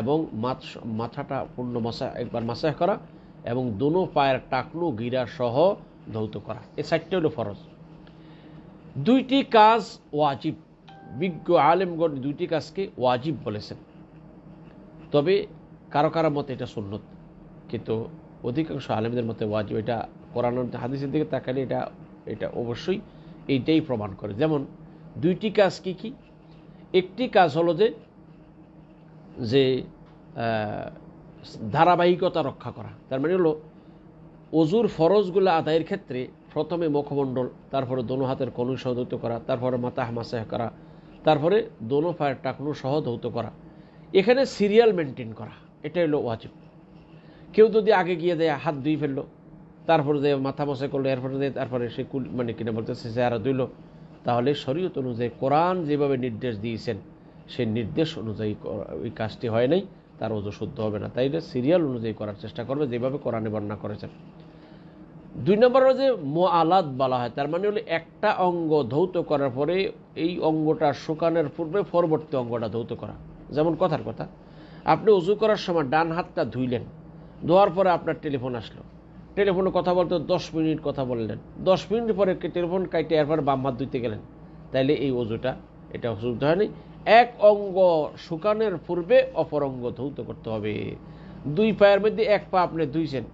এবং মাথাটা পূর্ণ একবার মাসাহ করা এবং দোনো পায়ের টাকনু গিরা সহ ধৌত করা, এই 4টি হলো ফরজ। 2টি কাজ ওয়াজিব, বিজ্ঞ আলেমগণ 2টি কাজকে ওয়াজিব বলেছেন, তবে কারো কারো মতে এটা সুন্নত, কিন্তু অধিকাংশ আলেমদের মতে ওয়াজিব। এটা কোরআন হাদিসের দিকে তাকালে এটা অবশ্যই এইটাই প্রমাণ করে। যেমন 2টি কাজ কি কি? একটি কাজ হলো যে ধারাবাহিকতা রক্ষা করা, তার মানে হলো অজুর ফরজগুলো আদায়ের ক্ষেত্রে প্রথমে মুখমণ্ডল, তারপরে দোনো হাতের কনুই সহ ধৌত করা, তারপরে মাথাহ মাসাহ করা, তারপরে দোনো পায়ের টাকনু সহ ধৌত করা। এখানে সিরিয়াল মেনটেন করা, এটা হলো ওয়াজিব। কেউ যদি আগে গিয়ে দেয় হাত ধুই ফেললো, তারপরে যে মাথা মশাই করলো, এরপরে তারপরে সে মানে কিনা বলতেছে চেহারা ধুইল, তাহলে শরীয়ত অনুযায়ী কোরআন যেভাবে নির্দেশ দিয়েছেন সেই নির্দেশ অনুযায়ী ওই কাজটি হয় নাই, তার ওযু শুদ্ধ হবে না। তাই সিরিয়াল অনুযায়ী করার চেষ্টা করবে যেভাবে কোরআনে বর্ণনা করেছেন। 2 নম্বর হলো যে মুআলাত বলা হয়, তার মানে হলো একটা অঙ্গ ধৌত করার পরে এই অঙ্গটা শুকানোর পূর্বে পরবর্তী অঙ্গটা ধৌত করা। যেমন কথার কথা, আপনি ওযু করার সময় ডান হাতটা ধুইলেন, ধোয়ার পরে আপনার টেলিফোন আসলো, টেলিফোনে কথা বলতে 10 মিনিট কথা বললেন, 10 মিনিট পরে টেলিফোন কাইটে এরপর বাম হাত ধুইতে গেলেন, তাইলে এই ওযুটা এটা শুদ্ধ হয়নি। এক অঙ্গ শুকানোর পূর্বে অপর অঙ্গ ধৌত করতে হবে। 2 পায়ের মধ্যে এক পা আপনি ধুইছেন,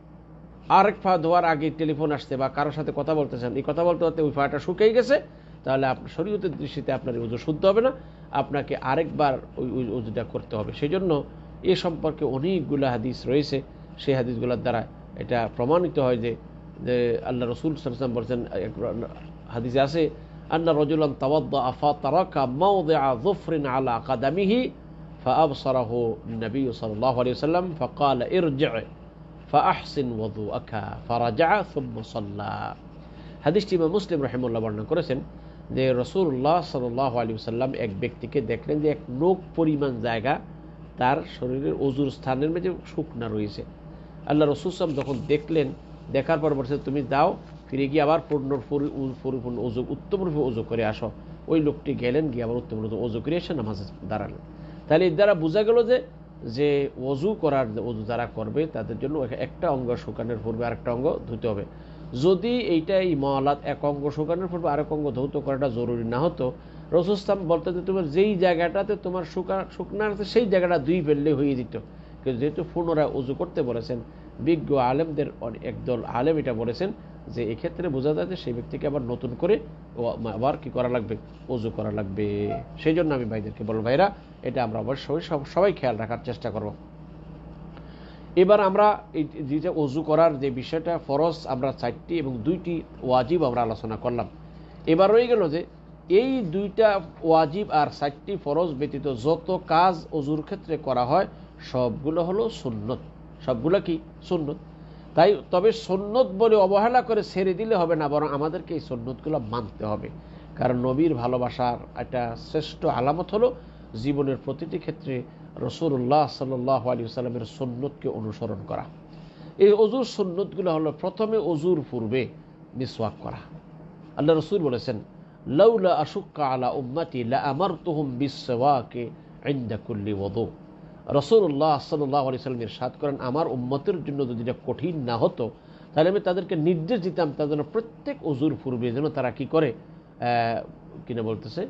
আরেক পা ধোয়ার আগে টেলিফোন আসছে বা কারোর সাথে কথা বলতেছেন, এই কথা বলতে বলতে ওই পাটা শুকিয়ে গেছে, তাহলে আপনার শরীয়তের দৃষ্টিতে আপনার ওযু শুদ্ধ হবে না, আপনাকে আরেকবার ওই ওযুটা করতে হবে। সেই জন্য এ সম্পর্কে অনেকগুলো হাদিস রয়েছে, সেই হাদিসগুলোর দ্বারা এটা প্রমাণিত হয় যে আল্লাহ রাসূল সাল্লাল্লাহু আলাইহি ওয়াসাল্লাম বলেছেন, হাদিসে আছে, আন্না রাজুলান তাওয়াদ্দাআ ফাতারাকা মাওদিআ যুফরিন আলা কাদামিহি ফাআবসারাহু নবী সাল্লাল্লাহু আলাইহি ওয়াসাল্লাম ফাকালা ইরজি' ফাআহসিন ওযুআকা ফারাজা'a সুম্মা সাল্লা। হাদিসটি ইমাম মুসলিম রাহিমাহুল্লাহ বর্ণনা করেছেন যে রাসূলুল্লাহ সাল্লাল্লাহু আলাইহি ওয়াসাল্লাম এক ব্যক্তিকে দেখলেন যে এক নোক পরিমাণ জায়গা তার শরীরের ওযুর স্থানের মধ্যে শুকনা রয়েছে। আল্লাহ রাসূল সাল্লাল্লাহু আলাইহি ওয়াসাল্লাম যখন দেখলেন, দেখার পর বলছেন, তুমি যাও, ফিরে গিয়ে আবার পরিপূর্ণ ওযু উত্তম রূপে ওযু করে আসো। ওই লোকটি গেলেন, গিয়ে আবার উত্তম রূপে ওযু করে এসে নামাজে দাঁড়ালেন। তাহলে এর দ্বারা বোঝা গেল যে ওযু যারা করবে তাদের জন্য একটা অঙ্গ শুকানোর পূর্বে আরেকটা অঙ্গ ধুতে হবে। যদি এই মুআলাত এক অঙ্গ শুকানোর পূর্বে আরেক অঙ্গ ধৌত করাটা জরুরি না হতো, রাসূল সাল্লাল্লাহু আলাইহি ওয়াসাল্লাম বলতে যে তোমার যেই জায়গাটাতে তোমার শুকনা আছে সেই জায়গাটা ধুই ফেললে হয়ে যেত। কিন্তু যেহেতু পুনরায় ওযু করতে বলেছেন, বিজ্ঞ আলেমদের একদল আলেম এটা বলেছেন যে এক্ষেত্রে বোঝা যায় যে সেই ব্যক্তিকে আবার নতুন করে আবার কি করা লাগবে, ওযু করা লাগবে। সেই জন্য আমি ভাইদেরকে বলবো, ভাইরা এটা আমরা অবশ্যই সবাই খেয়াল রাখার চেষ্টা করব। এবার আমরা এই যে ওযু করার যে বিষয়টা ফরজ আমরা 4টি এবং 2টি ওয়াজিব আমরা আলোচনা করলাম। এবার রয়ে গেল যে এই 2টা ওয়াজিব আর 4টি ফরজ ব্যতীত যত কাজ ওযুর ক্ষেত্রে করা হয় সবগুলো হলো সুন্নত, সবগুলো কি সুন্নত। তাই তবে সুন্নত বলে অবহেলা করে ছেড়ে দিলে হবে না, বরং আমাদেরকে এই সুন্নতগুলো মানতে হবে। কারণ নবীর ভালোবাসার একটা শ্রেষ্ঠ আলামত হলো জীবনের প্রতিটি ক্ষেত্রে রাসূলুল্লাহ সাল্লাল্লাহু আলাইহি ওয়াসাল্লামের সুন্নতকে অনুসরণ করা। এই ওযুর সুন্নতগুলো হলো, প্রথমে ওযুর পূর্বে মিসওয়াক করা। আল্লাহ রাসূল বলেছেন, লাউলা আশুক্কা আলা উম্মতি লা আমারতুহুম বিসওয়াকি ইনদা কুল্লি ওযু। রাসূলুল্লাহ সাল্লাল্লাহু আলাইহি ওয়াসাল্লাম ইরশাদ করেন, আমার উম্মতের জন্য যদি এটা কঠিন না হতো তাহলে আমি তাদেরকে নির্দেশ দিতাম তার জন্য প্রত্যেক অজুর পূর্বে যেন তারা কি করে, কিনা বলতেছে,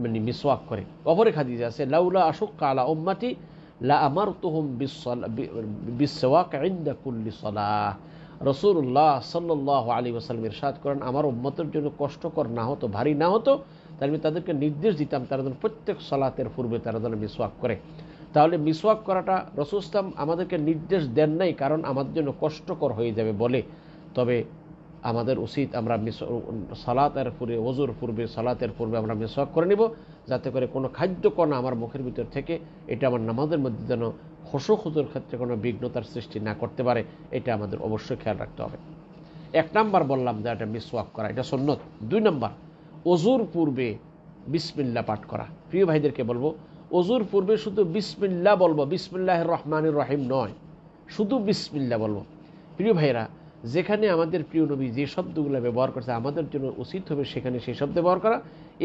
মানে মিসওয়াক করে। অপর এক হাদিসে আছে, লাউলা আশুক্কা আলা উম্মতি লা আমারতুহুম বিসওয়াক ইনদা কুল্লি সালাহ। রাসূলুল্লাহ সাল্লাল্লাহু আলাইহি ওয়াসাল্লাম ইরশাদ করেন, আমার উম্মতের জন্য কষ্টকর না হতো, ভারী না হতো, তাহলে আমি তাদেরকে নির্দেশ দিতাম তারা যেন প্রত্যেক সালাতের পূর্বে তারা যেন মিসওয়াক করে। তাহলে মিসওয়াক করাটা রাসূল সাল্লাল্লাহু আলাইহি ওয়াসাল্লাম আমাদেরকে নির্দেশ দেন নাই কারণ আমাদের জন্য কষ্টকর হয়ে যাবে বলে, তবে আমাদের উচিত আমরা সালাতের পূর্বে, ওযুর পূর্বে, সালাতের পূর্বে আমরা মিসওয়াক করে নিব, যাতে করে কোনো খাদ্যকণা আমার মুখের ভিতর থেকে এটা আমার নামাজের মধ্যে যেন খুশুর ক্ষেত্রে কোনো বিঘ্নতার সৃষ্টি না করতে পারে, এটা আমাদের অবশ্যই খেয়াল রাখতে হবে। এক নাম্বার বললাম যে এটা মিসওয়াক করা, এটা সুন্নত। 2 নাম্বার, ওযুর পূর্বে বিসমিল্লাহ পাঠ করা। প্রিয় ভাইদেরকে বলবো, ওযুর পূর্বে শুধু বিসমিল্লাহ বলবো, বিসমিল্লাহির রহমানির রহিম নয়, শুধু বিসমিল্লাহ বলবো। প্রিয় ভাইরা, যেখানে আমাদের প্রিয় নবী যে শব্দগুলো ব্যবহার করছে আমাদের জন্য উচিত হবে সেখানে সেই শব্দ ব্যবহার করা।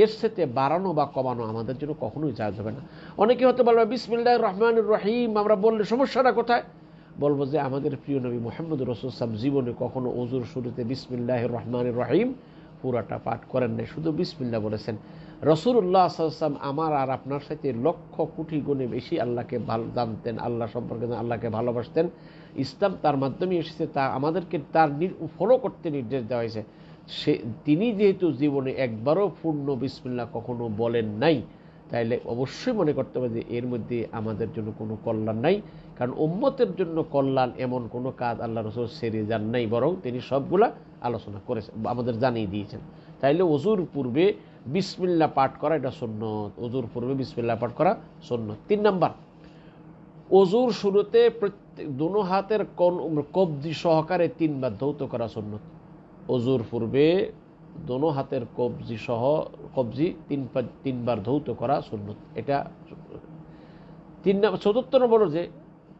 এর সাথে বাড়ানো বা কমানো আমাদের জন্য কখনোই জায়েজ হবে না। অনেকে হয়তো বলবে বিসমিল্লাহির রহমানির রহিম আমরা বললে সমস্যাটা কোথায়? বলবো যে আমাদের প্রিয় নবী মুহাম্মদ রাসূল সাল্লাল্লাহু আলাইহি ওয়াসাল্লাম জীবনে কখনো ওযুর শুরুতে বিসমিল্লাহির রহমানির রহিম পুরাটা পাঠ করেন নাই, শুধু বিসমিল্লাহ বলেছেন। রাসূলুল্লাহ সাল্লাল্লাহু আলাইহি ওয়াসাল্লাম আমার আর আপনার সাথে লক্ষ কোটি গুণে বেশি আল্লাহকে ভালো জানতেন, আল্লাহ সম্পর্কে আল্লাহকে ভালোবাসতেন। ইসলাম তার মাধ্যমে এসেছে, তা আমাদেরকে তার ফলো করতে নির্দেশ দেওয়া হয়েছে। তিনি যেহেতু জীবনে একবারও পূর্ণ বিসমিল্লাহ কখনো বলেন নাই, তাইলে অবশ্যই মনে করতে হবে যে এর মধ্যে আমাদের জন্য কোনো কল্যাণ নাই, কারণ উম্মতের জন্য কল্যাণ এমন কোনো কাজ আল্লাহ রাসূল ছেড়ে যান নাই, বরং তিনি সবগুলা আলোচনা করেছেন, আমাদের জানিয়ে দিয়েছেন। তাইলে ওযুর পূর্বে বিসমিল্লাহ পাঠ করা এটা সুন্নত, ওযুর পূর্বে বিসমিল্লাহ পাঠ করা সুন্নত। 3 নাম্বার, ওযুর শুরুতে প্রত্যেক দোনো হাতের কবজি সহকারে 3 বার ধৌত করা সুন্নত। ওযুর পূর্বে দোনো হাতের কবজি 3 বার ধৌত করা সুন্নত, এটা 3 নম্বর। 4 নম্বর যে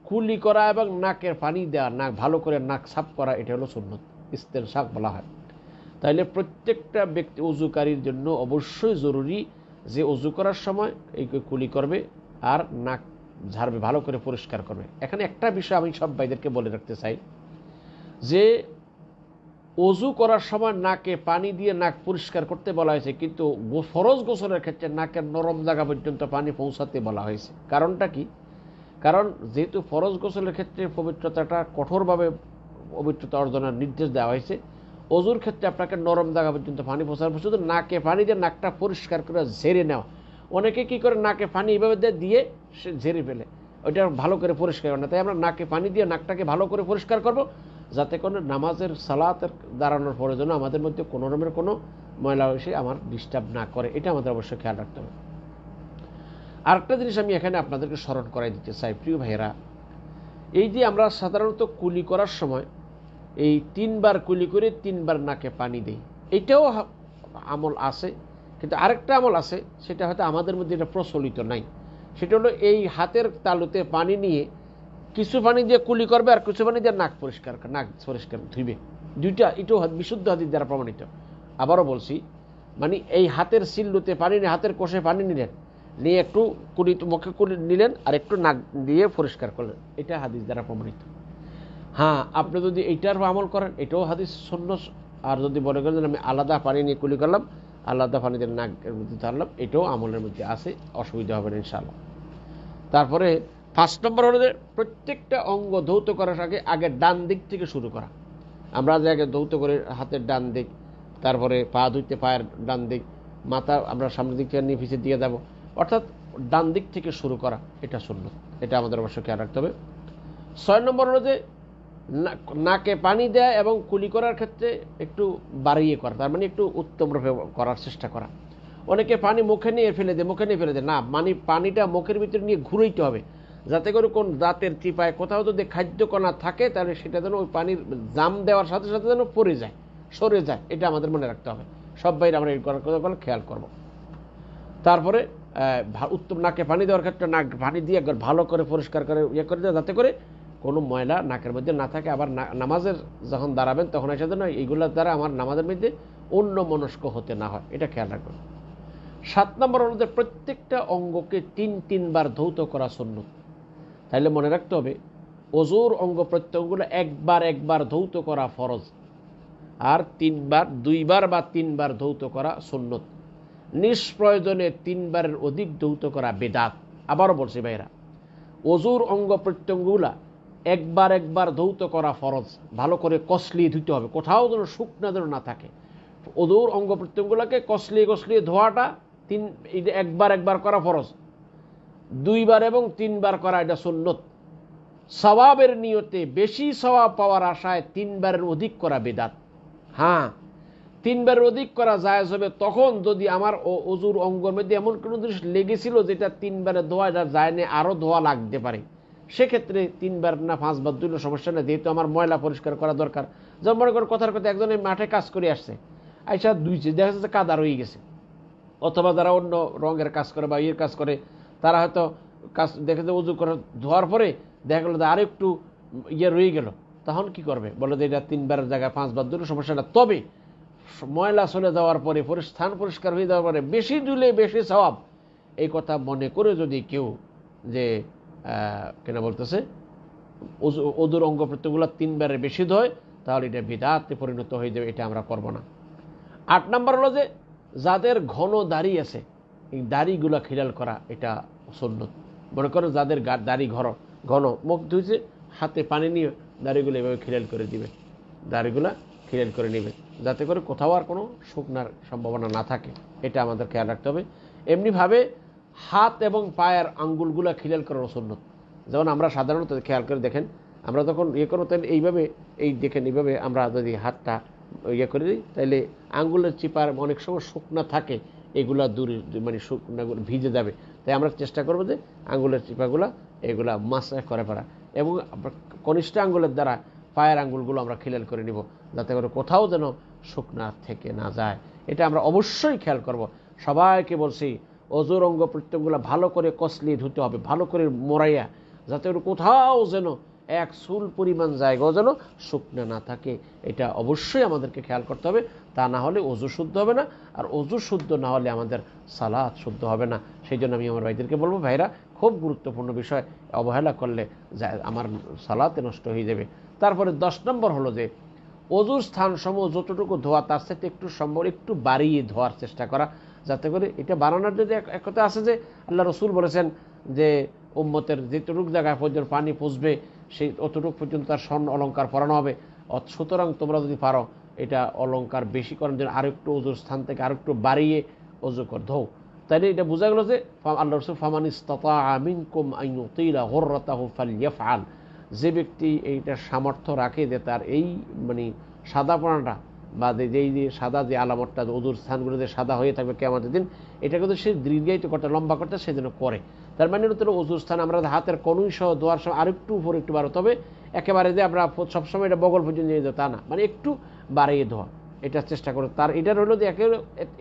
কুলি করা এবং নাকের পানি দেওয়া, নাক ভালো করে নাক সাফ করা, এটা হলো সুন্নত, ইস্তেনশাক বলা হয়। তাইলে প্রত্যেকটা ব্যক্তি ওযুকারীর জন্য অবশ্যই জরুরি যে ওযু করার সময় এই কুলি করবে আর নাক ঝাড়বে, ভালো করে পরিষ্কার করবে। এখানে একটা বিষয় আমি সব ভাইদেরকে বলে রাখতে চাই যে ওযু করার সময় নাকে পানি দিয়ে নাক পরিষ্কার করতে বলা হয়েছে, কিন্তু ফরজ গোসলের ক্ষেত্রে নাকের নরম জায়গা পর্যন্ত পানি পৌঁছাতে বলা হয়েছে। কারণটা কি? কারণ যেহেতু ফরজ গোসলের ক্ষেত্রে পবিত্রতাটা কঠোরভাবে পবিত্রতা অর্জনের নির্দেশ দেওয়া হয়েছে, ওযুর ক্ষেত্রে আপনাকে নরম জায়গা পর্যন্ত পানি পৌঁছানো, শুধু নাকে পানি দিয়ে নাকটা পরিষ্কার করে ঝেড়ে নেওয়া। অনেকে কি করে নাকে পানি এভাবে দিয়ে সে ঝেড়ে ফেলে, ওইটা ভালো করে পরিষ্কার করে না। তাই আমরা নাকে পানি দিয়ে নাকটাকে ভালো করে পরিষ্কার করব, যাতে কোনো নামাজের সালাতের দাঁড়ানোর পরে যেন আমাদের মধ্যে কোনো রকমের কোনো ময়লা এসে আমার ডিস্টার্ব না করে, এটা আমাদের অবশ্যই খেয়াল রাখতে হবে। আরেকটা জিনিস আমি এখানে আপনাদেরকে স্মরণ করাই দিতে চাই, প্রিয় ভাইয়েরা, এই যে আমরা সাধারণত কুলি করার সময় এই 3 বার কুলি করে 3 বার নাকে পানি দেই, এটাও আমল আছে, কিন্তু আরেকটা আমল আছে, সেটা হয়তো আমাদের মধ্যে এটা প্রচলিত নাই। সেটা হলো এই হাতের তালুতে পানি নিয়ে কিছু পানি দিয়ে কুলি করবে আর কিছু পানি দিয়ে নাক পরিষ্কার ধুইবে। দুইটা এটাও বিশুদ্ধ হাদিস দ্বারা প্রমাণিত। আবারও বলছি, মানে এই হাতের সিল্লুতে পানি নিয়ে, হাতের কোষে পানি নিলেন, নিয়ে একটু মুখে কুলি নিলেন আর একটু নাক দিয়ে পরিষ্কার করলেন, এটা হাদিস দ্বারা প্রমাণিত। হ্যাঁ, আপনি যদি এইটার আমল করেন এটাও হাদিস সুন্নাহ, আর যদি মনে করেন আমি আলাদা পানি নিয়ে কুলি করলাম, আলাদা পানি দিয়ে নাকের মধ্যে ধরলাম, এটাও আমলের মধ্যে আছে, অসুবিধা হবে না ইনশাআল্লাহ। তারপরে 5 নম্বর হলো যে প্রত্যেকটা অঙ্গ ধৌত করার আগে ডান দিক থেকে শুরু করা। আমরা যে আগে ধৌত করে হাতের ডান দিক, তারপরে পা ধুইতে পায়ের ডান দিক, মাথা আমরা সামনের দিক থেকে নিয়ে পিছের দিকে যাব, অর্থাৎ ডান দিক থেকে শুরু করা, এটা সুন্নাহ, এটা আমাদের অবশ্যই খেয়াল রাখতে হবে। 6 নম্বর হলো যে নাকে পানি দেয়া এবং কুলি করার ক্ষেত্রে একটু বাড়িয়ে করা, তার মানে একটু উত্তম রূপে করার চেষ্টা করা। অনেকে পানি মুখে নিয়ে ফেলে দেয়, না, পানিটা মুখের ভিতরে নিয়ে ঘুরাইতে হবে, যাতে করে কোন দাঁতের চিপায় কোথাও যদি খাদ্যকণা থাকে তাহলে সেটা যেন ওই পানির জাম দেওয়ার সাথে সাথে যেন পড়ে যায়, সরে যায়, এটা আমাদের মনে রাখতে হবে। সব বাইরে আমরা এই করার কথা খেয়াল করব। তারপরে উত্তম নাকে পানি দেওয়ার ক্ষেত্রে নাক পানি দিয়ে একবার ভালো করে পরিষ্কার করে করে দেয়, যাতে করে কোনো ময়লা নাকের মধ্যে না থাকে। আবার নামাজের যখন দাঁড়াবেন তখন এসে যেন এইগুলোর দ্বারা আমার নামাজের মধ্যে অন্য মনস্ক হতে না হয়, এটা খেয়াল রাখবেন। 7 নম্বর অনুযায়ী প্রত্যেকটা অঙ্গকে 3 বার ধৌত করা সুন্নাত। তাইলে মনে রাখতে হবে অজুর অঙ্গ প্রত্যঙ্গগুলো একবার একবার ধৌত করা ফরজ, আর দুইবার বা তিনবার ধৌত করা সুন্নত। নিষ্প্রয়োজনে তিনবারের অধিক ধৌত করা বেদাত। আবারও বলছি ভাইরা, অজুর অঙ্গ প্রত্যঙ্গগুলা একবার একবার ধৌত করা ফরজ, ভালো করে কসলিয়ে ধুতে হবে, কোথাও যেন শুকনা যেন না থাকে। অজুর অঙ্গ প্রত্যঙ্গগুলোকে কসলিয়ে ধোয়াটা একবার একবার করা ফরজ, দুইবার এবং তিনবার করা এটা সুন্নত। সওয়াবের নিয়তে বেশি সওয়াব পাওয়ার আশায় তিনবারের অধিক করা বেদাত। হ্যাঁ, তিনবারের অধিক করা জায়েজ হবে তখন যদি আমার অজুর অঙ্গের মধ্যে এমন কোনো জিনিস লেগেছিল যেটা তিনবারে ধোয়া এটা যায় না, আরও ধোয়া লাগতে পারে, সেক্ষেত্রে তিনবার না পাঁচবার ধুলে সমস্যা নেই, যেহেতু আমার ময়লা পরিষ্কার করা দরকার। যেমন মনে করেন কথার কথা একজনের মাঠে কাজ করে আসছে, আইসা ধুইছে, দেখা যাচ্ছে কাদা রয়ে গেছে, অথবা যারা অন্য রঙের কাজ করে বা ইয়ের কাজ করে তারা হয়তো কাজ দেখে যে উজু করে ধোয়ার পরে দেখা গেলো যে আরও একটু ইয়ে রয়ে গেল, তখন কি করবে? বলে যে এটা তিনবারের জায়গায় পাঁচবার ধুলে সমস্যা না। তবে ময়লা চলে যাওয়ার পরে স্থান পরিষ্কার হয়ে যাওয়ার পরে বেশি ধুলে বেশি সওয়াব, এই কথা মনে করে যদি কেউ যে কেনা বলতেছে অজুর অঙ্গ প্রত্যঙ্গগুলো তিনবারের বেশি ধোয়, তাহলে এটা বিদআতে পরিণত হয়ে যাবে, এটা আমরা করব না। 8 নম্বর হলো যে যাদের ঘন দাড়ি আছে, এই দাড়িগুলা খিলাল করা এটা সুন্নত। মনে করো যাদের দাড়ি ঘন, মুখ ধুইছে, হাতে পানি নিয়ে দাড়িগুলো এভাবে খিলাল করে দিবে, দাড়িগুলা খিলাল করে নেবে, যাতে করে কোথাও আর কোনো শুকনার সম্ভাবনা না থাকে, এটা আমাদের খেয়াল রাখতে হবে। এমনিভাবে হাত এবং পায়ের আঙ্গুলগুলা খিলাল করার সুন্নত। যেমন আমরা সাধারণত খেয়াল করে দেখেন, আমরা যখন ইয়ে করো তাহলে এইভাবে দেখেন, এইভাবে আমরা যদি হাতটা ইয়ে করে দিই তাহলে আঙ্গুলের চিপার অনেক সময় শুকনা থাকে, এগুলা দূরে মানে শুকনাগুলো ভিজে যাবে। তাই আমরা চেষ্টা করবো যে আঙ্গুলের চিপাগুলা এগুলা মাসাজ করে পারা, এবং কনিষ্ঠ আঙ্গুলের দ্বারা পায়ের আঙ্গুলগুলো আমরা খিলাল করে নিব, যাতে করে কোথাও যেন শুকনা থেকে না যায়। এটা আমরা অবশ্যই খেয়াল করব। সবাইকে বলছি অজুর অঙ্গ প্রত্যঙ্গগুলো ভালো করে কসলিয়ে ধুতে হবে, ভালো করে মোড়াইয়া, যাতে কোথাও যেন এক চুল পরিমাণ জায়গাও যেন শুকনা না থাকে, এটা অবশ্যই আমাদেরকে খেয়াল করতে হবে। তা না হলে অজু শুদ্ধ হবে না, আর অজু শুদ্ধ না হলে আমাদের সালাত শুদ্ধ হবে না। সেই জন্য আমি আমার ভাইদেরকে বলবো, ভাইরা খুব গুরুত্বপূর্ণ বিষয়, অবহেলা করলে আমার সালাতে নষ্ট হয়ে যাবে। তারপরে 10 নম্বর হলো যে অজুর স্থান সমূহ যতটুকু ধোয়া তার সাথে একটু সম্ভব একটু বাড়িয়ে ধোয়ার চেষ্টা করা, যাতে করে এটা বাড়ানোর যদি এক কথা আছে যে আল্লাহ রসুল বলেছেন যে উম্মতের যেটুকু জায়গায় পর্যন্ত পানি পৌঁছবে সেই অতটুকু পর্যন্ত তার স্বর্ণ অলঙ্কার পরানো হবে। সুতরাং তোমরা যদি পারো এটা অলঙ্কার বেশি করার জন্য আরেকটু অজুর স্থান থেকে আরেকটু বাড়িয়ে অজু কর ধোও, তাইলে এটা বোঝা গেল যে আল্লাহ রসুল ফামান ইসতাতাআ মিনকুম আন ইউতিলা গুররাতাহু ফালইয়াফআল, যে ব্যক্তি এইটার সামর্থ্য রাখে যে তার এই মানে সাদাপনাটা বা যেই যে সাদা যে আলামতটা অজুর স্থানগুলো যে সাদা হয়ে থাকবে কিয়ামতের দিন, এটা কিন্তু সে দীর্ঘায়িত করতে লম্বা করতে সে যেন করে। তার মানে হলো অজুর স্থান আমরা হাতের কনুই সহ ধোয়ার সময় আরেকটু উপরে একটু বাড়াতে হবে, একেবারে যে আমরা সবসময় এটা বগল পর্যন্ত নিয়ে যাবো তা না, মানে একটু বাড়িয়ে ধোয়া, এটা চেষ্টা করো। তার এটার হলো যে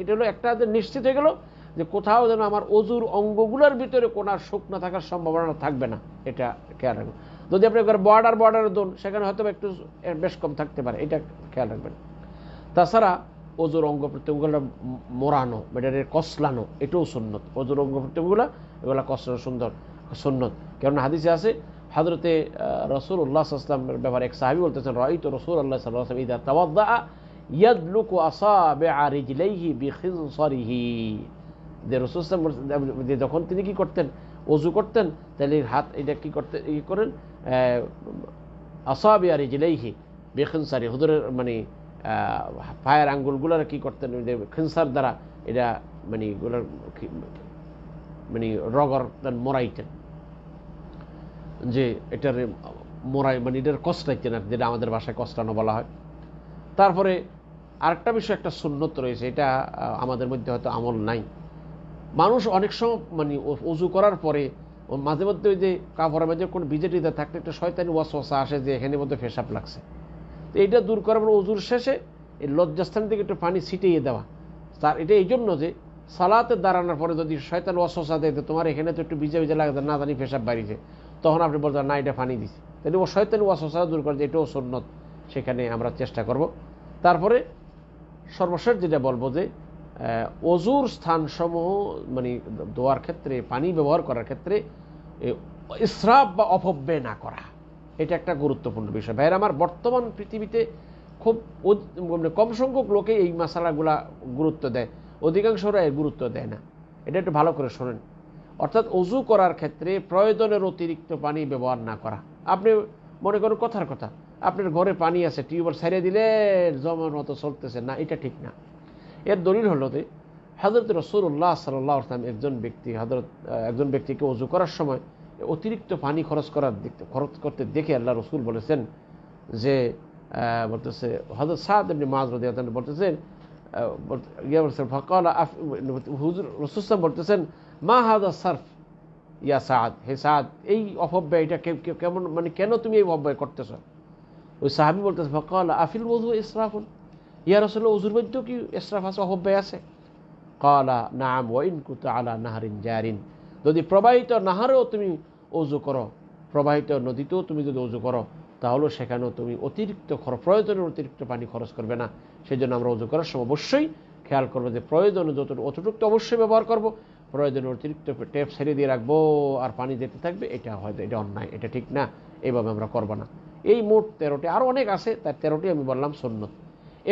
এটা হলো একটা যে নিশ্চিত হয়ে গেল যে কোথাও যেন আমার অজুর অঙ্গগুলোর ভিতরে কোনো শুকনো থাকার সম্ভাবনা থাকবে না, এটা খেয়াল রাখবেন। যদি আপনি বর্ডারে দোন, সেখানে হয়তো একটু বেশ কম থাকতে পারে, এটা খেয়াল রাখবেন। তাছাড়া অজুর অঙ্গ প্রত্যঙ্গগুলো মোড়ানো, এটার কসলানো, এটাও সুন্নত। অজুর অঙ্গ প্রত্যঙ্গগুলো এগুলো কসলানো সুন্নত। কারণ হাদিসে আছে হযরতে রাসূলুল্লাহ সাল্লাল্লাহু আলাইহি ওয়াসাল্লামের ব্যাপারে এক সাহাবী বলতেছেন, রাআইতু রাসূলুল্লাহ সাল্লাল্লাহু আলাইহি ওয়াসাল্লাম ইযা তাওয়াদ্দাআ ইয়াদলুকু আসাবিআ রিজলাইহি বিখিনসারিহি, যে রাসূল সাল্লাল্লাহু যখন তিনি কি করতেন, ওযু করতেন, তাহলে হাত এটা কি করতে করেন, আসাবিআ রিজলাইহি বিখিনসারি, হুজুরের মানে পায়ের আঙ্গুলগুলোর কি করতেন, খিনসার দ্বারা এটা মানে এগুলোর মানে রগর মোড়াইতেন, যে এটার মোড়াই মানে এটার কষ্টাইতেন আর, যেটা আমাদের ভাষায় কষ্টানো বলা হয়। তারপরে আরেকটা বিষয়, একটা সুন্নত রয়েছে, এটা আমাদের মধ্যে হয়তো আমল নাই। মানুষ অনেক সময় মানে উজু করার পরে মাঝে মধ্যে ওই যে কাপড়ের মধ্যে কোনো ভিজে থাকলে একটা শয়তানি ওয়াসওয়াসা আসে যে এখানে মধ্যে পেশাব লাগছে, তো এইটা দূর করার পর উজুর শেষে এই লজ্জাস্থান থেকে একটু পানি ছিটিয়ে দেওয়া। তার এটা এই জন্য যে সালাতে দাঁড়ানোর পরে যদি শয়তান ওয়াসওয়াসা দেয় তোমার এখানে তো একটু ভিজে লাগে, না জানি পেশাব বাড়িছে, তখন আপনি বলতেন না এটা পানি দিচ্ছে, তাহলে ও শয়তানি ওয়াসওয়াসা দূর করে, এটাও সুন্নত, সেখানে আমরা চেষ্টা করব। তারপরে সর্বশেষ যেটা বলবো যে অজুর স্থানসমূহ মানে ধোয়ার ক্ষেত্রে, পানি ব্যবহার করার ক্ষেত্রে ইসরাফ বা অপব্যয় না করা, এটা একটা গুরুত্বপূর্ণ বিষয়। ভাইয়ের আমার, বর্তমান পৃথিবীতে খুব কম সংখ্যক লোকে এই মশালাগুলা গুরুত্ব দেয়, অধিকাংশরা এর গুরুত্ব দেয় না। এটা একটু ভালো করে শোনেন। অর্থাৎ অজু করার ক্ষেত্রে প্রয়োজনের অতিরিক্ত পানি ব্যবহার না করা। আপনি মনে করেন কথার কথা, আপনার ঘরে পানি আছে, টিউবওয়েল ছাড়িয়ে দিলে জমার মতো চলতেছে না, এটা ঠিক না। এর দলিল হলো যে হযরত রাসূলুল্লাহ সাল্লাল্লাহু আলাইহি ওয়াসাল্লাম একজন ব্যক্তিকে অজু করার সময় অতিরিক্ত পানি খরচ করতে দেখে আল্লাহ রসুল বলেছেন যে বলতেছে হযরত সাদ ইবনে মুআয রাদিয়াল্লাহু আনহু বলতেছেন ফাকালা হুজুর রাসূল সাল্লাল্লাহু আলাইহি বলতেছেন মা হাযা সারফ ইয়া সাদ, হে সাদ, এই অপব্যয় এটা কেমন, মানে কেন তুমি এই অপব্যয় করতেছো? ওই সাহাবী বলতেছে ফাকালা আফিল ওযু ইসরাফুন, ইয়া রাসূলুল্লাহ, ওযুর মধ্যে কি ইসরাফ আছে, অপব্যয় আছে? ক্বালা নাআম ওয়া ইন কুনতা আলা নাহরিন জারিন, যদি প্রবাহিত নাহারেও তুমি ওযু করো, প্রবাহিত নদীতেও তুমি যদি ওযু করো, তাহলে সেখানেও তুমি প্রয়োজনের অতিরিক্ত পানি খরচ করবে না। সেই জন্য আমরা ওযু করার সময় অবশ্যই খেয়াল করবো যে প্রয়োজনে অতটুকু অবশ্যই ব্যবহার করব, প্রয়োজনের অতিরিক্ত টেপ ছেড়ে দিয়ে রাখবো আর পানি যেতে থাকবে, এটা হয়তো এটা অন্যায়, এটা ঠিক না, এইভাবে আমরা করবো না। এই মোট 13টি, আরও অনেক আছে, তার 13টি আমি বললাম সুন্নত।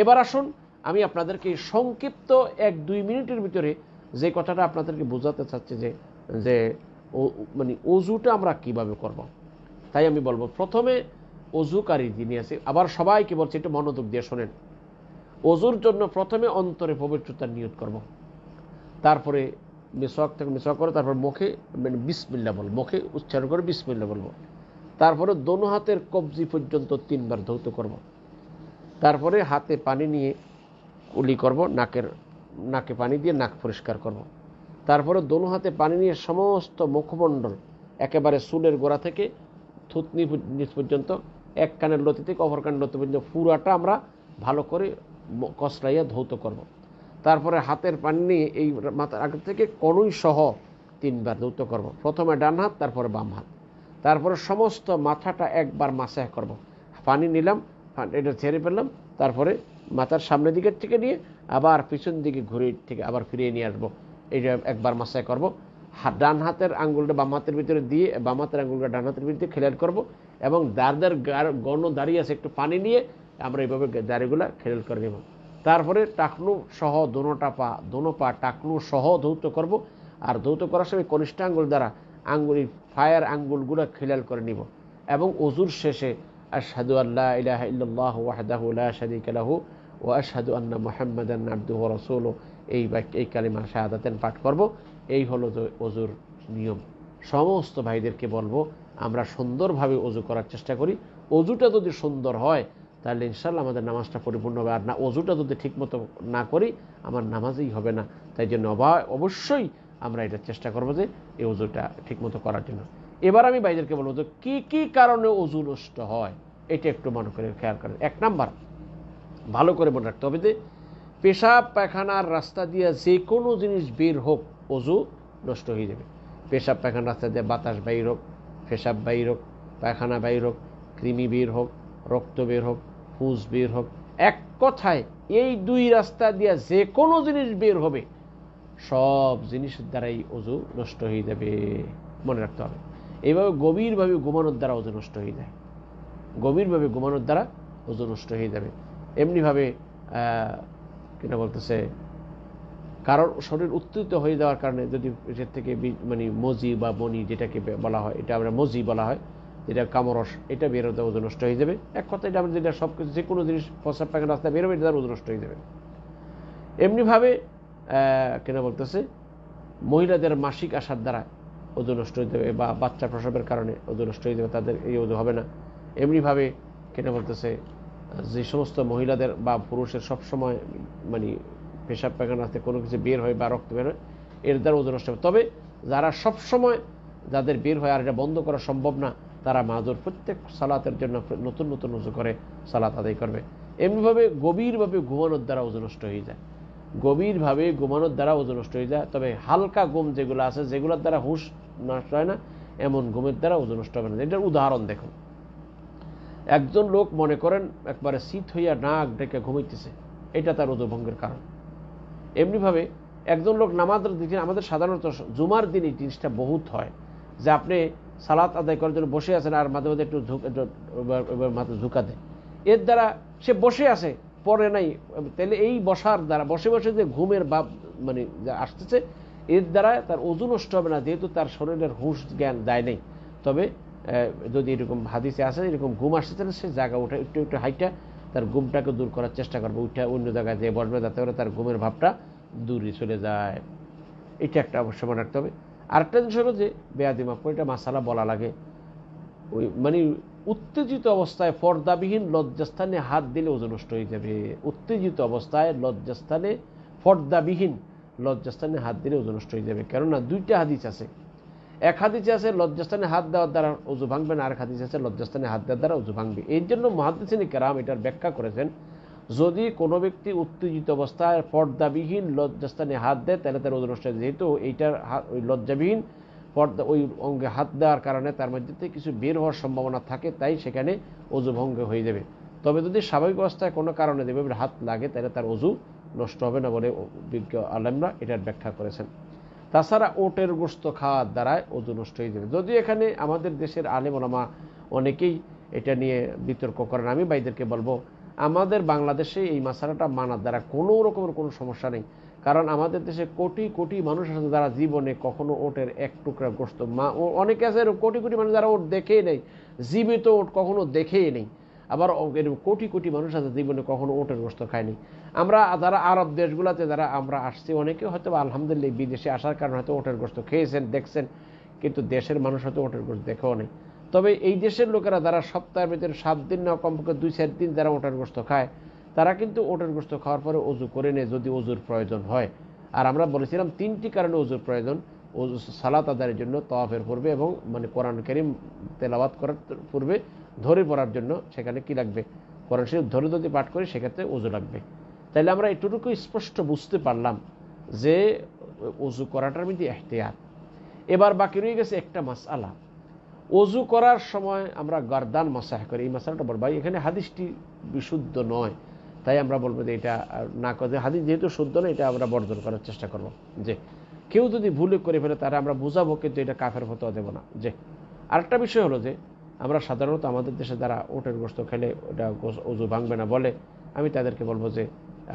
এবার আসুন আমি আপনাদেরকে সংক্ষিপ্ত 1-2 মিনিটের ভিতরে যে কথাটা আপনাদেরকে বোঝাতে চাচ্ছি যে মানে অজুটা আমরা কিভাবে করব। তাই আমি বলবো, প্রথমে অজুকারী যিনি আছে, আবার সবাইকে বলছি একটু মনোযোগ দিয়ে শোনেন। অজুর জন্য প্রথমে অন্তরে পবিত্রতার নিয়ত করব, তারপরে মিসওয়াক করে, তারপর মুখে মানে বিসমিল্লাহ বলবো, মুখে উচ্চারণ করে বিসমিল্লাহ বলবো, তারপরে দোনো হাতের কবজি পর্যন্ত 3 বার ধৌত করব, তারপরে হাতে পানি নিয়ে কুলি করব, নাকে পানি দিয়ে নাক পরিষ্কার করব, তারপরে দোনো হাতে পানি নিয়ে সমস্ত মুখমণ্ডল একেবারে চুলের গোড়া থেকে থুতনি নিচ পর্যন্ত, এক কানের লতি থেকে অপর কানের লতি পর্যন্ত পুরাটা আমরা ভালো করে কসলাইয়া ধৌত করব। তারপরে হাতের পানি নিয়ে এই মাথার আগে থেকে কনুই সহ 3 বার ধৌত করব, প্রথমে ডান হাত, তারপরে বাম হাত, তারপরে সমস্ত মাথাটা একবার মাসাহ করব। পানি নিলাম, এটা ছেড়ে ফেললাম, তারপরে মাথার সামনের দিকের থেকে নিয়ে আবার পিছন দিকে ঘুরে থেকে আবার ফিরিয়ে নিয়ে আসবো, এটা একবার মাসাহ করব। ডান হাতের আঙ্গুলটা বাম হাতের ভিতরে দিয়ে বাম হাতের আঙ্গুলটা ডান হাতের ভিতরে খেলাল করব, এবং দাঁড়ের গণ দাঁড়িয়ে আছে একটু পানি নিয়ে আমরা এইভাবে দাঁড়িগুলা খেলাল করে নেব। তারপরে টাকনু সহ দোনো পা টাকনু সহ ধৌত করব, আর ধৌত করার সময় কনিষ্ঠ আঙ্গুল দ্বারা ফায়ার আঙ্গুলগুলো খেলাল করে নিব, এবং ওযুর শেষে আশহাদু আল্লা ইলাহা ইল্লাল্লাহু ওয়াহদাহু লা শারীকা লাহু ওয়া আশহাদু আন্না মুহাম্মাদান আবদুহু ওয়া রাসূলুহু, এই কালিমা শাহাদাতেন পাঠ করব। এই হলো ওযুর নিয়ম। সমস্ত ভাইদেরকে বলবো আমরা সুন্দরভাবে ওযু করার চেষ্টা করি। ওযুটা যদি সুন্দর হয় তাহলে ইনশাআল্লাহ আমাদের নামাজটা পরিপূর্ণ হবে, আর না ওযুটা যদি ঠিকমতো না করি আমার নামাজই হবে না। তাই জন্য অবশ্যই আমরা এটা চেষ্টা করবো যে এই ওযুটা ঠিকমতো করার জন্য। এবার আমি ভাইদেরকে বলবো যে কী কী কারণে ওযু নষ্ট হয়, এটা একটু মনে করে খেয়াল করেন। 1 নাম্বার, ভালো করে মনে রাখতে হবে যে পেশাব পায়খানার রাস্তা দিয়ে যে কোনো জিনিস বের হোক ওযু নষ্ট হয়ে যাবে। পেশাব পায়খানার রাস্তা দিয়ে বাতাস বাইর হোক, পেশাব বাইর হোক, পায়খানা বাইর হোক, কৃমি বের হোক, রক্ত বের হোক, ফুস বের হোক, এক কথায় এই 2 রাস্তা দিয়ে যে কোনো জিনিস বের হবে, সব জিনিসের দ্বারাই ওযু নষ্ট হয়ে যাবে, মনে রাখতে হবে। এইভাবে গভীরভাবে ঘুমানোর দ্বারা ওযু নষ্ট হয়ে যায়, গভীরভাবে ঘুমানোর দ্বারা ওযু নষ্ট হয়ে যাবে। এমনিভাবে কিনা বলতেছে কারোর শরীর উত্তেজিত হয়ে যাওয়ার কারণে যদি এর থেকে মানে মজি বা বনি যেটাকে বলা হয়, এটা আমরা মজি বলা হয়, যেটা কামরস, এটা বেরোতে ওযু নষ্ট হয়ে যাবে। এক কথা এটা আমরা যেটা সব কিছু যে কোনো জিনিস প্রস্রাব পায়খানা রাস্তায় বেরোবে, এটা ওযু নষ্ট হয়ে যাবে। এমনিভাবে কিনা বলতেছে মহিলাদের মাসিক আসার দ্বারা ওযু নষ্ট হয়ে যাবে, বা বাচ্চা প্রসবের কারণে ওযু নষ্ট হয়ে যাবে, তাদের এই ওযু হবে না। এমনিভাবে কিনা বলতেছে যে সমস্ত মহিলাদের বা পুরুষের সবসময় মানে পেশাব পায়খানা রাস্তায় কোনো কিছু বের হয় বা রক্ত বের হয়, এর দ্বারা ওযু নষ্ট হবে। তবে যারা সবসময় যাদের বের হয় আর এটা বন্ধ করা সম্ভব না, তারা মাযুর প্রত্যেক সালাতের জন্য নতুন নতুন ওযু করে সালাত আদায় করবে। এমনিভাবে গভীরভাবে ঘুমানোর দ্বারা ওযু নষ্ট হয়ে যায়, গভীরভাবে ঘুমানোর দ্বারা ওযু নষ্ট হয়ে যায়। তবে হালকা ঘুম যেগুলো আছে, যেগুলোর দ্বারা হুঁশ নষ্ট হয় না, এমন ঘুমের দ্বারা ওযু নষ্ট হবে না। এটার উদাহরণ দেখুন, একজন লোক মনে করেন একবারে শীত হইয়া নাক ডেকে ঘুমাইতেছে, এটা তার ওযু ভঙ্গের কারণ। এমনিভাবে একজন লোক নামাজের দিকে, আমাদের সাধারণত জুমার দিন এই জিনিসটা বহুত হয় যে আপনি সালাত আদায় করার জন্য বসে আছেন আর মাঝে মাঝে একটু মাথা ঝুঁকা দেয়, এর দ্বারা সে বসে আছে পড়ে নাই, তাহলে এই বসার দ্বারা বসে বসে যে ঘুমের ভাব মানে আসতেছে, এর দ্বারা তার ওযু নষ্ট হবে না, যেহেতু তার শরীরের হুঁশ জ্ঞান দেয় নেই। তবে যদি এরকম হাদিসে আসে এরকম ঘুম আসছে, তাহলে সে জায়গা উঠে একটু একটু হাইটা তার ঘুমটাকে দূর করার চেষ্টা করবে, উঠে অন্য জায়গায় যেয়ে বসবে, যাতে করে তার ঘুমের ভাবটা দূরে চলে যায়। এটা একটা অবশ্যই মনে রাখতে হবে। আরেকটা জিনিস হলো যে বেয়াদি মাফ করে এটা মাসালা বলা লাগে, ওই মানে উত্তেজিত অবস্থায় পর্দাবিহীন লজ্জাস্থানে হাত দিলে ওযু নষ্ট হয়ে যাবে। উত্তেজিত অবস্থায় লজ্জাস্থানে পর্দাবিহীন লজ্জাস্থানে হাত দিলে ওযু নষ্ট হয়ে যাবে। কেননা দুইটা হাদিস আছে, এক হাদিসে আছে লজ্জাস্থানে হাত দেওয়ার দ্বারা ওযু ভাঙবে না, আর এক হাদিসে আছে লজ্জাস্থানে হাত দেওয়ার দ্বারা ওযু ভাঙবে। এই জন্য মুহাদ্দিসিনে কেরাম এটার ব্যাখ্যা করেছেন, যদি কোনো ব্যক্তি উত্তেজিত অবস্থায় পর্দাবিহীন লজ্জাস্থানে হাত দেয় তাহলে তার ওযু নষ্ট হয়। যেহেতু এইটার ওই লজ্জাবিহীন পর্দা ওই অঙ্গে হাত দেওয়ার কারণে তার মধ্যে থেকে কিছু বের হওয়ার সম্ভাবনা থাকে, তাই সেখানে ওযু ভঙ্গ হয়ে যাবে। তবে যদি স্বাভাবিক অবস্থায় কোনো কারণে দেবে হাত লাগে, তাহলে তার ওযু নষ্ট হবে না বলে বিজ্ঞ আলেমরা এটার ব্যাখ্যা করেছেন। তাছাড়া ওটের গোশত খাওয়ার দ্বারায় ওযু নষ্ট হয়ে যাবে। যদি এখানে আমাদের দেশের আলেম ওলামা অনেকেই এটা নিয়ে বিতর্ক করেন, আমি ভাইদেরকে বলবো আমাদের বাংলাদেশে এই মাসালাটা মানার দ্বারা কোনো রকমের কোনো সমস্যা নেই। কারণ আমাদের দেশে কোটি কোটি মানুষ আছে যারা জীবনে কখনো ওটের এক টুকরা গোশত, অনেকে আছে কোটি কোটি মানুষ যারা ওট দেখেই নেই, জীবিত ওট কখনো দেখেই নেই। আবার কোটি কোটি মানুষ আছে জীবনে কখনো ওটের গোশত খায়নি। আমরা যারা আরব দেশগুলোতে যারা আমরা আসছি, অনেকে হয়তো আলহামদুলিল্লাহ বিদেশে আসার কারণে হয়তো ওটের গোশত খেয়েছেন, দেখছেন, কিন্তু দেশের মানুষ হয়তো ওটের গোশত দেখেও নেই। তবে এই দেশের লোকেরা যারা সপ্তাহের ভিতরে 7 দিন না কমপক্ষে 2-4 দিন যারা ওটের গোশত খায়, তারা কিন্তু ওটের গোশত খাওয়ার পরে ওযু করে নেয় যদি ওযুর প্রয়োজন হয়। আর আমরা বলেছিলাম 3টি কারণে ওযুর প্রয়োজন: ওযু সালাত আদায়ের জন্য, তাওয়াফের পূর্বে, এবং মানে কোরআন কারীম তেলাওয়াত করার পূর্বে ধরে পড়ার জন্য সেখানে কি লাগবে, কোরআন শরীফ ধরে যদি পাঠ করি সেক্ষেত্রে ওযু লাগবে। তাইলে আমরা এটুকু স্পষ্ট বুঝতে পারলাম যে ওযু করাটার মধ্যে ইহতিয়াত। এবার বাকি রয়ে গেছে একটা মাসআলা, ওযু করার সময় আমরা গর্দান মাসাহ করি। এই মাসালাটা বল ভাই এখানে হাদিসটি বিশুদ্ধ নয়, তাই আমরা বলবো যে এটা না করে, হাদিস যেহেতু শুদ্ধ নয় এটা আমরা বর্জন করার চেষ্টা করব। যে কেউ যদি ভুলে করে ফেলে তারা আমরা বুঝাবো, কিন্তু এটা কাফের ফতোয়া দেব না। যে আরেকটা বিষয় হলো যে আমরা সাধারণত আমাদের দেশে যারা ওটের গোশত খেলে ওটা ওযু ভাঙবে না বলে, আমি তাদেরকে বলবো যে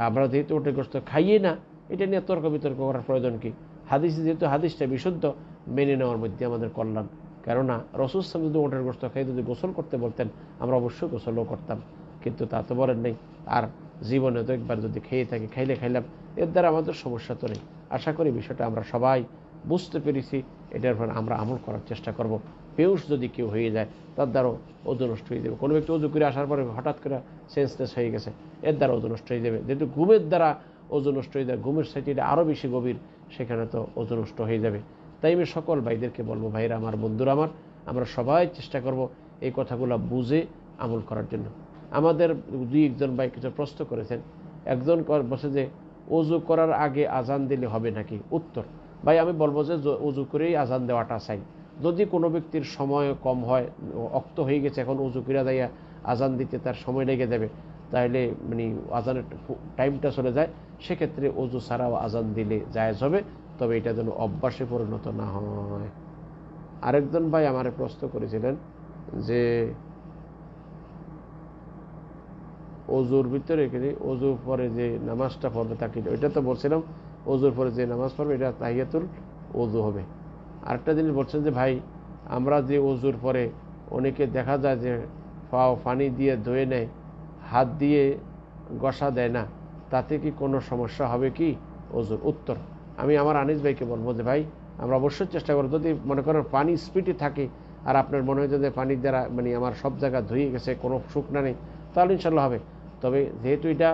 আমরা যেহেতু ওটের গোশত খাইয়ে না, এটা নিয়ে তর্ক বিতর্ক করার প্রয়োজন কি? হাদিস যেহেতু হাদিসটা বিশুদ্ধ, মেনে নেওয়ার মধ্যে আমাদের কল্যাণ। কেননা রাসূল সাল্লাল্লাহু আলাইহি ওয়াসাল্লাম যদি ওটের গোশত খাই যদি গোসল করতে বলতেন, আমরা অবশ্যই গোসলও করতাম, কিন্তু তা তো বলেন নেই। আর জীবনে তো একবার যদি খেয়ে থাকি, খাইলাম, এর দ্বারা আমাদের সমস্যা তো নেই। আশা করি বিষয়টা আমরা সবাই বুঝতে পেরেছি, এটার উপর আমরা আমল করার চেষ্টা করব। বেহুশ যদি কেউ হয়ে যায় তার দ্বারাও ওযু নষ্ট হয়ে যাবে। কোনো ব্যক্তি ওযু করে আসার পরে হঠাৎ করে সেন্সলেস হয়ে গেছে, এর দ্বারা ওযু নষ্ট হয়ে যাবে। যেহেতু ঘুমের দ্বারা ওযু নষ্ট হয়ে যায়, ঘুমের সাথে এটা আরও বেশি গভীর, সেখানে তো ওযু নষ্ট হয়ে যাবে। তাই আমি সকল ভাইদেরকে বলবো, ভাইরা আমার, বন্ধুরা আমার, আমরা সবাই চেষ্টা করব এই কথাগুলো বুঝে আমল করার জন্য। আমাদের 2-1 ভাই কিছু প্রশ্ন করেছেন। একজন বলছে যে ওযু করার আগে আজান দিলে হবে নাকি? উত্তর, ভাই আমি বলবো যে ওযু করেই আজান দেওয়াটা চাই। যদি কোনো ব্যক্তির সময় কম হয়, অক্ত হয়ে গেছে, এখন ওযু করে দেয়া আজান দিতে তার সময় লেগে যাবে, তাহলে মানে আজানের টাইমটা চলে যায়, সেক্ষেত্রে ওযু ছাড়াও আজান দিলে জায়েজ হবে, তবে এটা যেন অভ্যাসে পরিণত না হয়। আরেকজন ভাই আমার প্রশ্ন করেছিলেন যে ওযুর ভিতরে ওযুর পরে যে নামাজটা পড়বে তাকে, এটা তো বলছিলাম ওযুর পরে যে নামাজ পড়বে এটা তাহিয়াতুল ওযু হবে। আরেকটা জিনিস বলছেন যে ভাই আমরা যে ওযুর পরে অনেকে দেখা যায় যে পানি দিয়ে ধুয়ে নেয়, হাত দিয়ে ঘষা দেয় না, তাতে কি কোনো সমস্যা হবে কি ওযুর? উত্তর, আমি আমার আনিস ভাইকে বলবো যে ভাই আমরা অবশ্যই চেষ্টা করব, যদি মনে করেন পানি স্পিডে থাকে আর আপনার মনে হয় যে পানির দ্বারা মানে আমার সব জায়গা ধুয়ে গেছে, কোনো শুকনা নেই, তাহলে ইনশাল্লাহ হবে। তবে যেহেতু এটা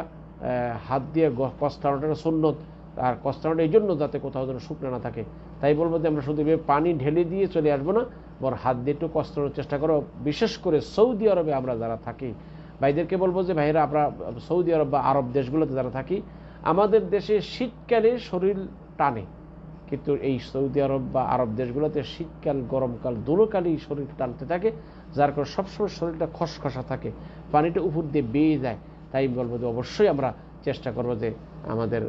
হাত দিয়ে কস্তানোটা সুন্নত, আর কস্তানোটা এই জন্য যাতে কোথাও যেন শুকনো না থাকে, তাই বলবো যে আমরা শুধু পানি ঢেলে দিয়ে চলে আসবো না, বরং হাত দিয়ে একটু কস্তানোর চেষ্টা করো। বিশেষ করে সৌদি আরবে আমরা যারা থাকি, ভাইদেরকে বলবো যে ভাইরা আমরা সৌদি আরব বা আরব দেশগুলোতে যারা থাকি, আমাদের দেশে শীতকালে শরীর টানে, কিন্তু এই সৌদি আরব বা আরব দেশগুলোতে শীতকাল গরমকাল দুটোকালই শরীর টানতে থাকে, যার কারণে সবসময় শরীরটা খসখসা থাকে, পানিটা উপর দিয়ে বেয়ে যায়। তাই বলবো যে অবশ্যই আমরা চেষ্টা করবো যে আমাদের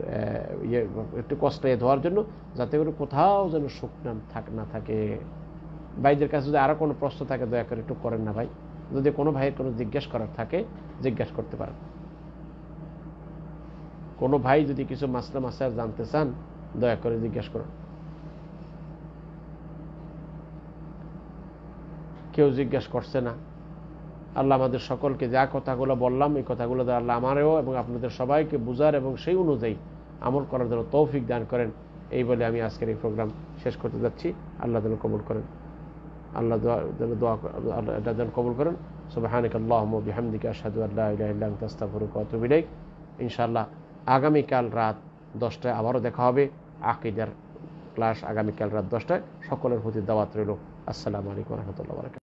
একটু কষ্টে ধোয়ার জন্য, যাতে করে কোথাও যেন শুকনা না থাকে। ভাইদের কাছে যদি আরও কোনো প্রশ্ন থাকে দয়া করে একটু করেন না ভাই। যদি কোনো ভাইয়ের কোনো জিজ্ঞেস করার থাকে জিজ্ঞেস করতে পারেন। কোনো ভাই যদি কিছু মাসলা মাসাইল জানতে চান দয়া করে জিজ্ঞেস করুন। কেউ জিজ্ঞেস করছে না। আল্লাহ আমাদের সকলকে যা কথাগুলো বললাম এই কথাগুলো আল্লাহ আমারও এবং আপনাদের সবাইকে বুঝার এবং সেই অনুযায়ী আমল করার জন্য তৌফিক দান করেন। এই বলে আমি আজকের এই প্রোগ্রাম শেষ করতে যাচ্ছি। আল্লাহ যেন কবুল করেন, আল্লাহ যেন কবুল করেন। সুবহানাকা আল্লাহুম্মা ওয়া বিহামদিকা আশহাদু আল লা ইলাহা ইল্লা আনতা আস্তাগফিরুকা ওয়া আতুবু ইলাইক। ইনশাআল্লাহ আগামীকাল রাত 10টায় আবারও দেখা হবে। আকীদার ক্লাস আগামীকাল রাত 10টায়। সকলের প্রতি দাওয়াত রইল। আসসালামু আলাইকুম ওয়া রাহমাতুল্লাহি ওয়া বারাকাতুহু।